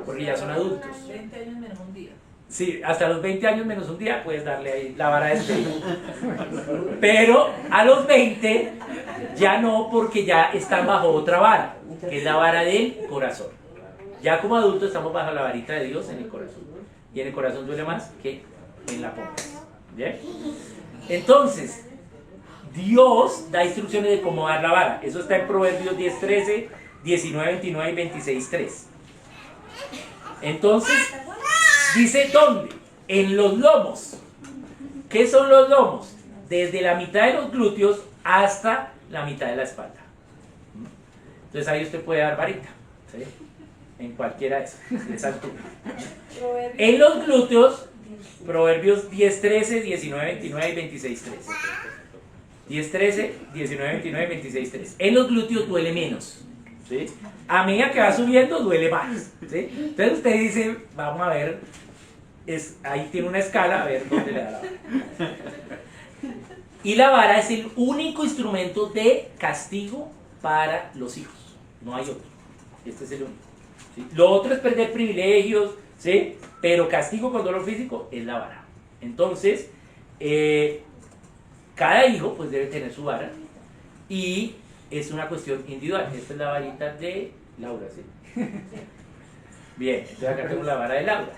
Porque ya son adultos. 20 años menos un día. Sí, hasta los 20 años menos un día puedes darle ahí la vara de espíritu. Pero a los 20 ya no, porque ya están bajo otra vara, que es la vara del corazón. Ya como adultos estamos bajo la varita de Dios en el corazón. Y en el corazón duele más que en la pompa. ¿Bien? Entonces, Dios da instrucciones de cómo dar la vara. Eso está en Proverbios 10:13, 19:29 y 26:3. Entonces, dice, ¿dónde? En los lomos. ¿Qué son los lomos? Desde la mitad de los glúteos hasta la mitad de la espalda. Entonces ahí usted puede dar varita, ¿sí? En cualquiera de esa altura. En los glúteos, Proverbios 10:13, 19:29 y 26:3. 10:13, 19:29 y 26:3. En los glúteos duele menos, ¿sí? A medida que va subiendo duele más, ¿sí? Entonces usted dice, vamos a ver, ahí tiene una escala, a ver dónde le da la vara. Y la vara es el único instrumento de castigo para los hijos, no hay otro. Este es el único, ¿sí? Lo otro es perder privilegios, ¿sí? Pero castigo con dolor físico es la vara. Entonces, cada hijo pues debe tener su vara y es una cuestión individual. Esta es la varita de Laura, ¿sí? Bien, entonces acá tengo la vara de Laura.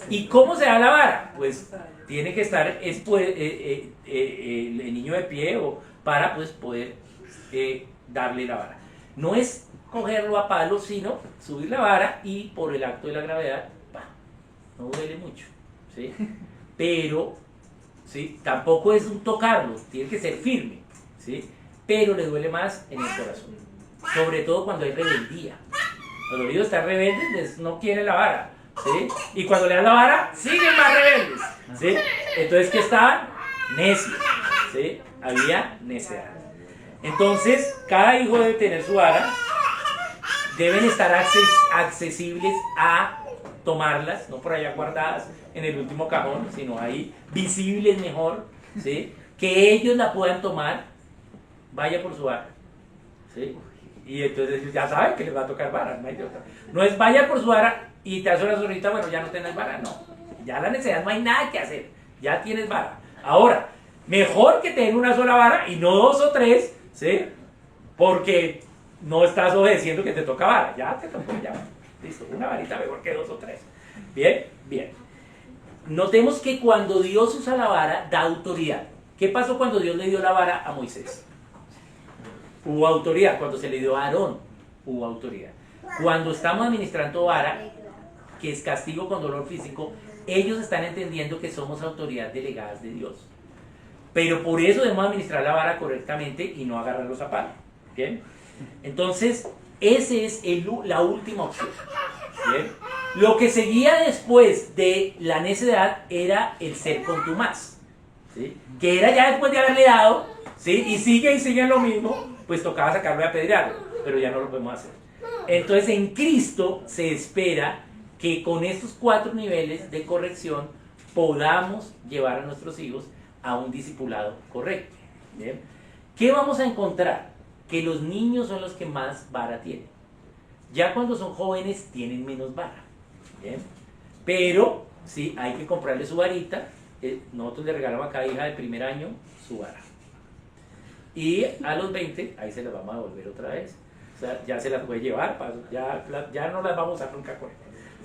¿Y cómo se da la vara? Pues tiene que estar el niño de pie o para pues poder darle la vara. No es cogerlo a palo, sino subir la vara y por el acto de la gravedad, no duele mucho, ¿sí? Pero, ¿sí? Tampoco es un tocarlo, tiene que ser firme, ¿sí? Pero le duele más en el corazón, sobre todo cuando hay rebeldía. Cuando los hijos están rebeldes, no quieren la vara, ¿sí? Y cuando le dan la vara, siguen más rebeldes, ¿sí? Entonces, ¿qué estaban? Necios, ¿sí? Había necedad. Entonces, cada hijo debe tener su vara, deben estar accesibles a tomarlas, no por allá guardadas en el último cajón, sino ahí visibles mejor, ¿sí? Que ellos la puedan tomar, vaya por su vara, ¿sí? Y entonces ya saben que les va a tocar vara, no hay de otra. No es vaya por su vara y te hace una sonrita, bueno, ya no tienes vara, no. Ya la necesidad no hay nada que hacer, ya tienes vara. Ahora, mejor que tener una sola vara y no dos o tres, ¿sí? Porque no estás obedeciendo que te toca vara, ya te tocó, ya. Listo, una varita mejor que dos o tres. Bien, bien. Notemos que cuando Dios usa la vara, da autoridad. ¿Qué pasó cuando Dios le dio la vara a Moisés? Hubo autoridad. Cuando se le dio a Aarón, hubo autoridad. Cuando estamos administrando vara, que es castigo con dolor físico, ellos están entendiendo que somos autoridad delegadas de Dios. Pero por eso debemos administrar la vara correctamente y no agarrarlos a palo. ¿Bien? Entonces, esa es la última opción. ¿Bien? Lo que seguía después de la necedad era el ser contumaz, ¿sí? Que era ya después de haberle dado, ¿sí? Y sigue lo mismo, pues tocaba sacarlo y apedrearlo, pero ya no lo podemos hacer. Entonces en Cristo se espera que con estos 4 niveles de corrección podamos llevar a nuestros hijos a un discipulado correcto. ¿Bien? ¿Qué vamos a encontrar? Que los niños son los que más vara tienen. Ya cuando son jóvenes tienen menos vara. ¿Bien? Pero sí, hay que comprarle su varita. Nosotros le regalamos a cada hija de primer año su vara. Y a los 20, ahí se las vamos a devolver otra vez. O sea, ya se las puede llevar, ya no las vamos a usar nunca con él,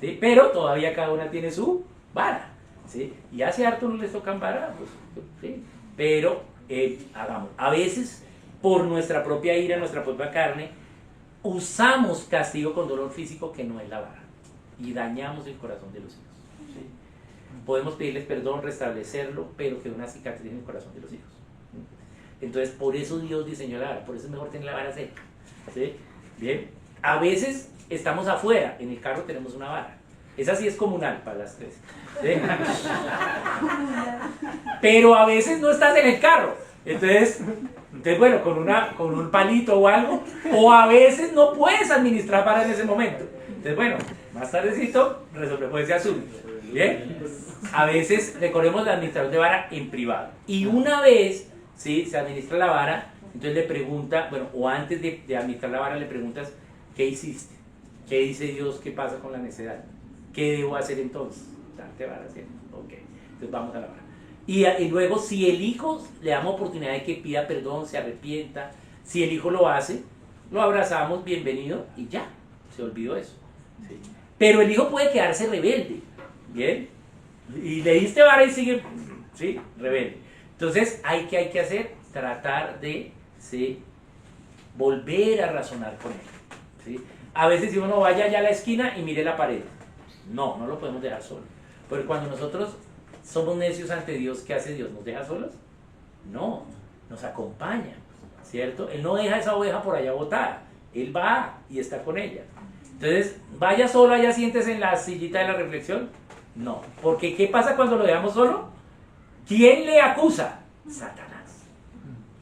¿sí? Pero todavía cada una tiene su vara, ¿sí? Y hace harto no les tocan vara, pues, ¿sí? Pero hagamos. A veces, por nuestra propia ira, nuestra propia carne, usamos castigo con dolor físico que no es la vara. Y dañamos el corazón de los hijos, ¿sí? Podemos pedirles perdón, restablecerlo, pero que una cicatriz en el corazón de los hijos. Entonces, por eso Dios diseñó la vara, por eso es mejor tener la vara seca, ¿sí? Bien, a veces estamos afuera, en el carro tenemos una vara, Esa sí es comunal para las tres. ¿Sí? Pero a veces no estás en el carro. Entonces bueno, con un palito o algo, o a veces no puedes administrar vara en ese momento. Entonces, bueno, más tardecito resolvemos ese asunto. ¿Bien? A veces recordemos la administración de vara en privado. Y una vez, ¿sí?, se administra la vara, entonces le pregunta, bueno, o antes de administrar la vara le preguntas, ¿qué hiciste? ¿Qué dice Dios? ¿Qué pasa con la necedad? ¿Qué debo hacer entonces? Darte vara, ¿cierto? Ok, entonces vamos a la vara. Y luego, si el hijo le damos oportunidad de que pida perdón, se arrepienta, si el hijo lo hace, lo abrazamos, bienvenido, y ya, se olvidó eso. ¿Sí? Pero el hijo puede quedarse rebelde, ¿bien? Y le diste vara y sigue, ¿sí?, rebelde. Entonces, hay que hacer, tratar de, ¿sí?, volver a razonar con él. ¿Sí? A veces si uno vaya allá a la esquina y mire la pared, no lo podemos dejar solo. Porque cuando nosotros somos necios ante Dios, ¿qué hace Dios? ¿Nos deja solos? No, nos acompaña, ¿cierto? Él no deja esa oveja por allá botada, Él va y está con ella. Entonces, vaya solo allá, siéntese en la sillita de la reflexión. No, porque ¿qué pasa cuando lo dejamos solo? ¿Quién le acusa? Satanás.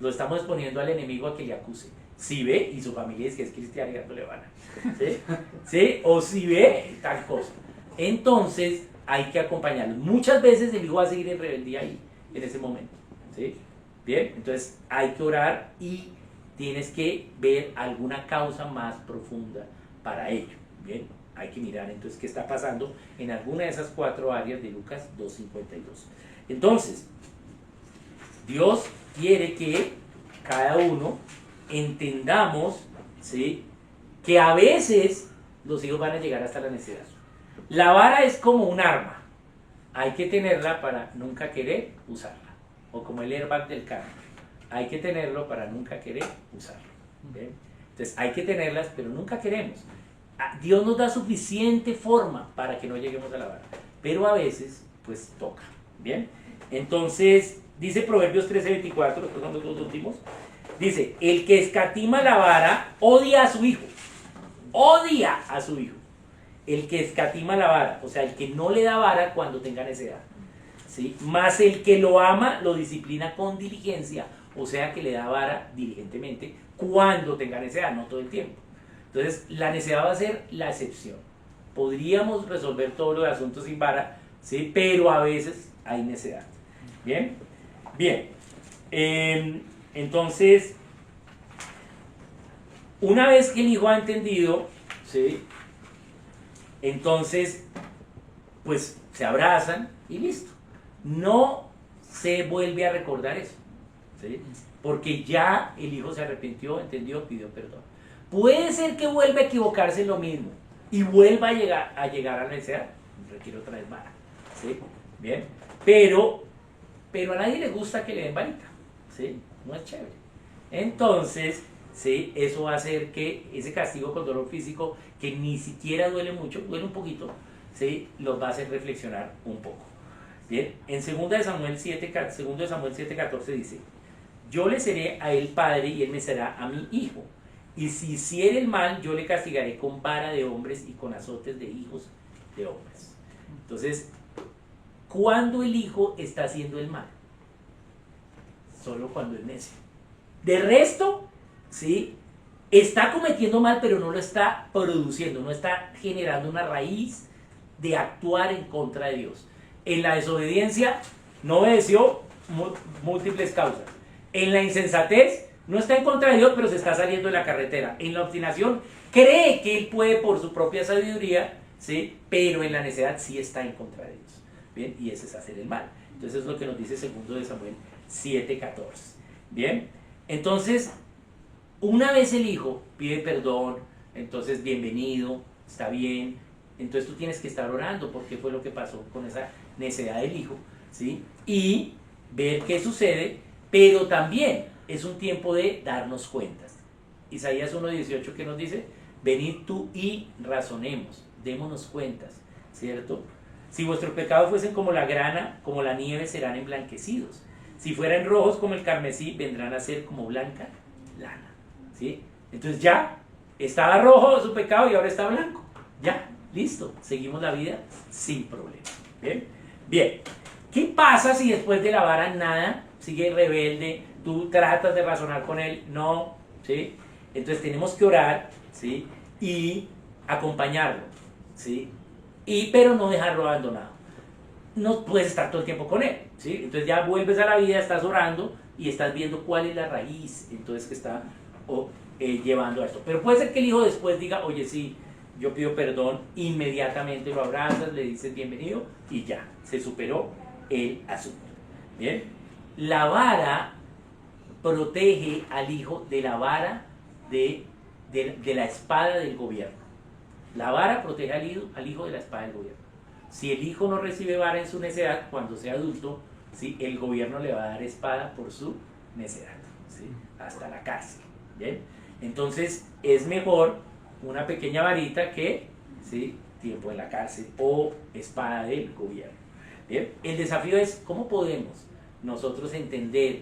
Lo estamos exponiendo al enemigo a que le acuse. Si ve, y su familia es que es cristiana y dándole vara, ¿sí? ¿Sí? O si ve tal cosa. Entonces, hay que acompañarlo. Muchas veces el hijo va a seguir en rebeldía ahí, en ese momento. ¿Sí? Bien, entonces hay que orar y tienes que ver alguna causa más profunda para ello. Bien, hay que mirar entonces qué está pasando en alguna de esas 4 áreas de Lucas 2:52. Entonces, Dios quiere que cada uno entendamos, ¿sí?, que a veces los hijos van a llegar hasta la necedad. La vara es como un arma, hay que tenerla para nunca querer usarla, o como el airbag del carro, hay que tenerlo para nunca querer usarlo. ¿Bien? Entonces hay que tenerlas, pero nunca queremos. Dios nos da suficiente forma para que no lleguemos a la vara, pero a veces pues toca. Bien, entonces dice Proverbios 13:24, estos son los 2 últimos. Dice, el que escatima la vara odia a su hijo. Odia a su hijo. El que escatima la vara, o sea, el que no le da vara cuando tenga necedad. ¿Sí? Más el que lo ama, lo disciplina con diligencia, o sea, que le da vara diligentemente cuando tenga necedad, no todo el tiempo. Entonces, la necedad va a ser la excepción. Podríamos resolver todos los asuntos sin vara, ¿sí?, pero a veces hay necedad. ¿Bien? Bien. Entonces, una vez que el hijo ha entendido, ¿sí?, entonces, pues se abrazan y listo. No se vuelve a recordar eso, ¿sí?, porque ya el hijo se arrepintió, entendió, pidió perdón. Puede ser que vuelva a equivocarse en lo mismo y vuelva a llegar a la necedad, requiere otra vez vara, ¿sí? Bien, pero a nadie le gusta que le den varita, ¿sí? No es chévere. Entonces, ¿sí?, eso va a hacer que ese castigo con dolor físico, que ni siquiera duele mucho, duele un poquito, ¿sí?, los va a hacer reflexionar un poco. Bien, en 2 de Samuel 7:14 dice, yo le seré a él padre y él me será a mi hijo, y si hiciere el mal, yo le castigaré con vara de hombres y con azotes de hijos de hombres. Entonces, ¿cuándo el hijo está haciendo el mal? Solo cuando es necio. De resto, ¿sí?, está cometiendo mal, pero no lo está produciendo, no está generando una raíz de actuar en contra de Dios. En la desobediencia no obedeció, múltiples causas. En la insensatez no está en contra de Dios, pero se está saliendo de la carretera. En la obstinación cree que él puede por su propia sabiduría, ¿sí?, pero en la necedad sí está en contra de Dios. Bien, y ese es hacer el mal. Entonces es lo que nos dice 2 de Samuel 7:14. Bien, entonces una vez el hijo pide perdón, entonces bienvenido, está bien, entonces tú tienes que estar orando porque fue lo que pasó con esa necedad del hijo, ¿sí?, y ver qué sucede, pero también es un tiempo de darnos cuentas. Isaías 1:18 que nos dice, venid tú y razonemos, démonos cuentas, ¿cierto? Si vuestros pecados fuesen como la grana, como la nieve, serán emblanquecidos. Si fueran rojos como el carmesí, vendrán a ser como blanca lana. ¿Sí? Entonces ya estaba rojo su pecado y ahora está blanco. Ya, listo, seguimos la vida sin problema. Bien, bien. ¿Qué pasa si después de la vara nada, sigue rebelde, tú tratas de razonar con él? No, ¿sí? Entonces tenemos que orar, ¿sí? Y acompañarlo, ¿sí? Pero no dejarlo abandonado. No puedes estar todo el tiempo con él, ¿sí? Entonces ya vuelves a la vida, estás orando y estás viendo cuál es la raíz, entonces que está llevando a esto. Pero puede ser que el hijo después diga, oye, sí, yo pido perdón, inmediatamente lo abrazas, le dices bienvenido y ya, se superó el asunto. Bien, la vara protege al hijo de la vara de la espada del gobierno. La vara protege al hijo de la espada del gobierno. Si el hijo no recibe vara en su necedad, cuando sea adulto, ¿sí?, el gobierno le va a dar espada por su necedad, ¿sí?, hasta la cárcel. ¿Bien? Entonces es mejor una pequeña varita que, ¿sí?, tiempo en la cárcel o espada del gobierno. ¿Bien? El desafío es cómo podemos nosotros entender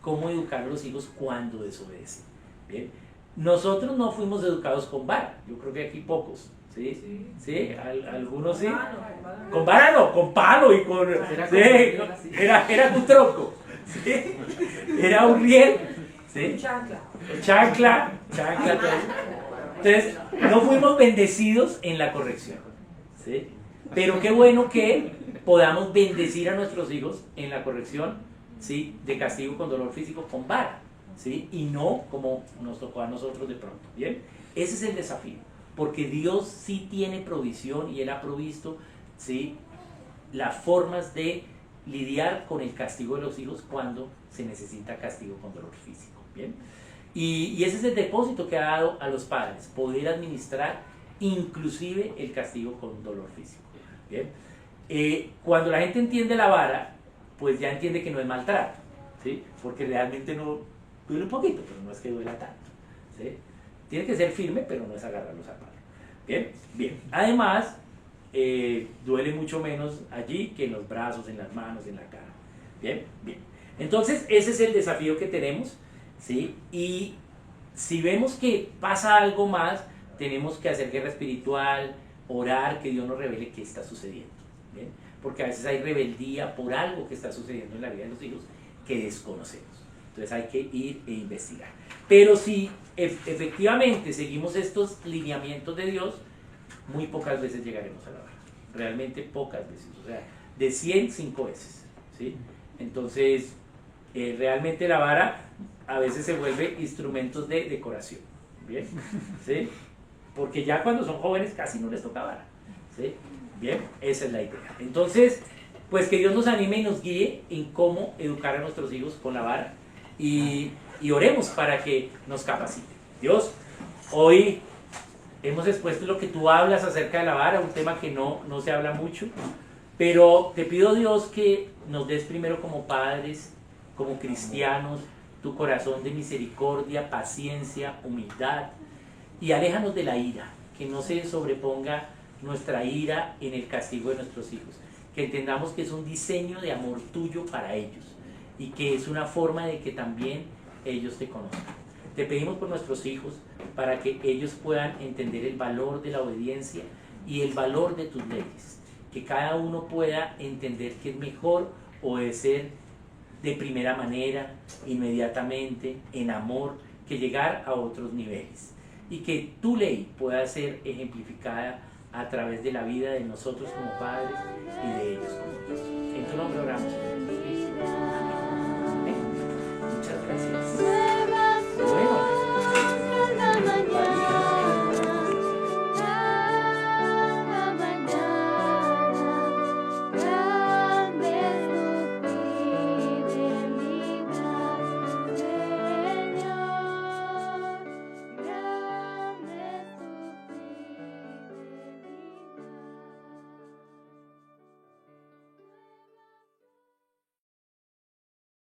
cómo educar a los hijos cuando desobedecen. ¿Bien? Nosotros no fuimos educados con vara, yo creo que aquí pocos. ¿Sí? ¿Sí? Algunos sí. Con vara no, con palo y con. Era un tronco. ¿Sí? Era un riel. ¿Sí? Chancla. Entonces, no fuimos bendecidos en la corrección. ¿Sí? Pero qué bueno que podamos bendecir a nuestros hijos en la corrección, ¿sí?, de castigo con dolor físico con vara, ¿sí?, y no como nos tocó a nosotros de pronto. ¿Bien? Ese es el desafío. Porque Dios sí tiene provisión y Él ha provisto, ¿sí?, las formas de lidiar con el castigo de los hijos cuando se necesita castigo con dolor físico. ¿Bien? Y ese es el depósito que ha dado a los padres, poder administrar inclusive el castigo con dolor físico. ¿Bien? Cuando la gente entiende la vara, pues ya entiende que no es maltrato, ¿sí?, porque realmente no duele un poquito, pero no es que duela tanto. ¿Sí? Tiene que ser firme, pero no es agarrarlos a palo. ¿Bien? Bien. Además, duele mucho menos allí que en los brazos, en las manos, en la cara. ¿Bien? Bien. Entonces, ese es el desafío que tenemos, ¿sí? Y si vemos que pasa algo más, tenemos que hacer guerra espiritual, orar, que Dios nos revele qué está sucediendo. ¿Bien? Porque a veces hay rebeldía por algo que está sucediendo en la vida de los hijos que desconocemos. Entonces hay que ir e investigar. Pero si efectivamente seguimos estos lineamientos de Dios, muy pocas veces llegaremos a la vara. Realmente pocas veces. O sea, de 100, 5 veces. ¿Sí? Entonces, realmente la vara a veces se vuelve instrumentos de decoración. ¿Bien? ¿Sí? Porque ya cuando son jóvenes casi no les toca vara. ¿Sí? Bien, esa es la idea. Entonces, pues que Dios nos anime y nos guíe en cómo educar a nuestros hijos con la vara. Y oremos para que nos capacite. Dios, hoy hemos expuesto lo que tú hablas acerca de la vara, un tema que no se habla mucho, pero te pido, Dios, que nos des primero como padres, como cristianos, tu corazón de misericordia, paciencia, humildad, y aléjanos de la ira, que no se sobreponga nuestra ira en el castigo de nuestros hijos, que entendamos que es un diseño de amor tuyo para ellos, y que es una forma de que también ellos te conozcan. Te pedimos por nuestros hijos para que ellos puedan entender el valor de la obediencia y el valor de tus leyes, que cada uno pueda entender que es mejor obedecer de primera manera, inmediatamente, en amor, que llegar a otros niveles, y que tu ley pueda ser ejemplificada a través de la vida de nosotros como padres y de ellos como hijos. En tu nombre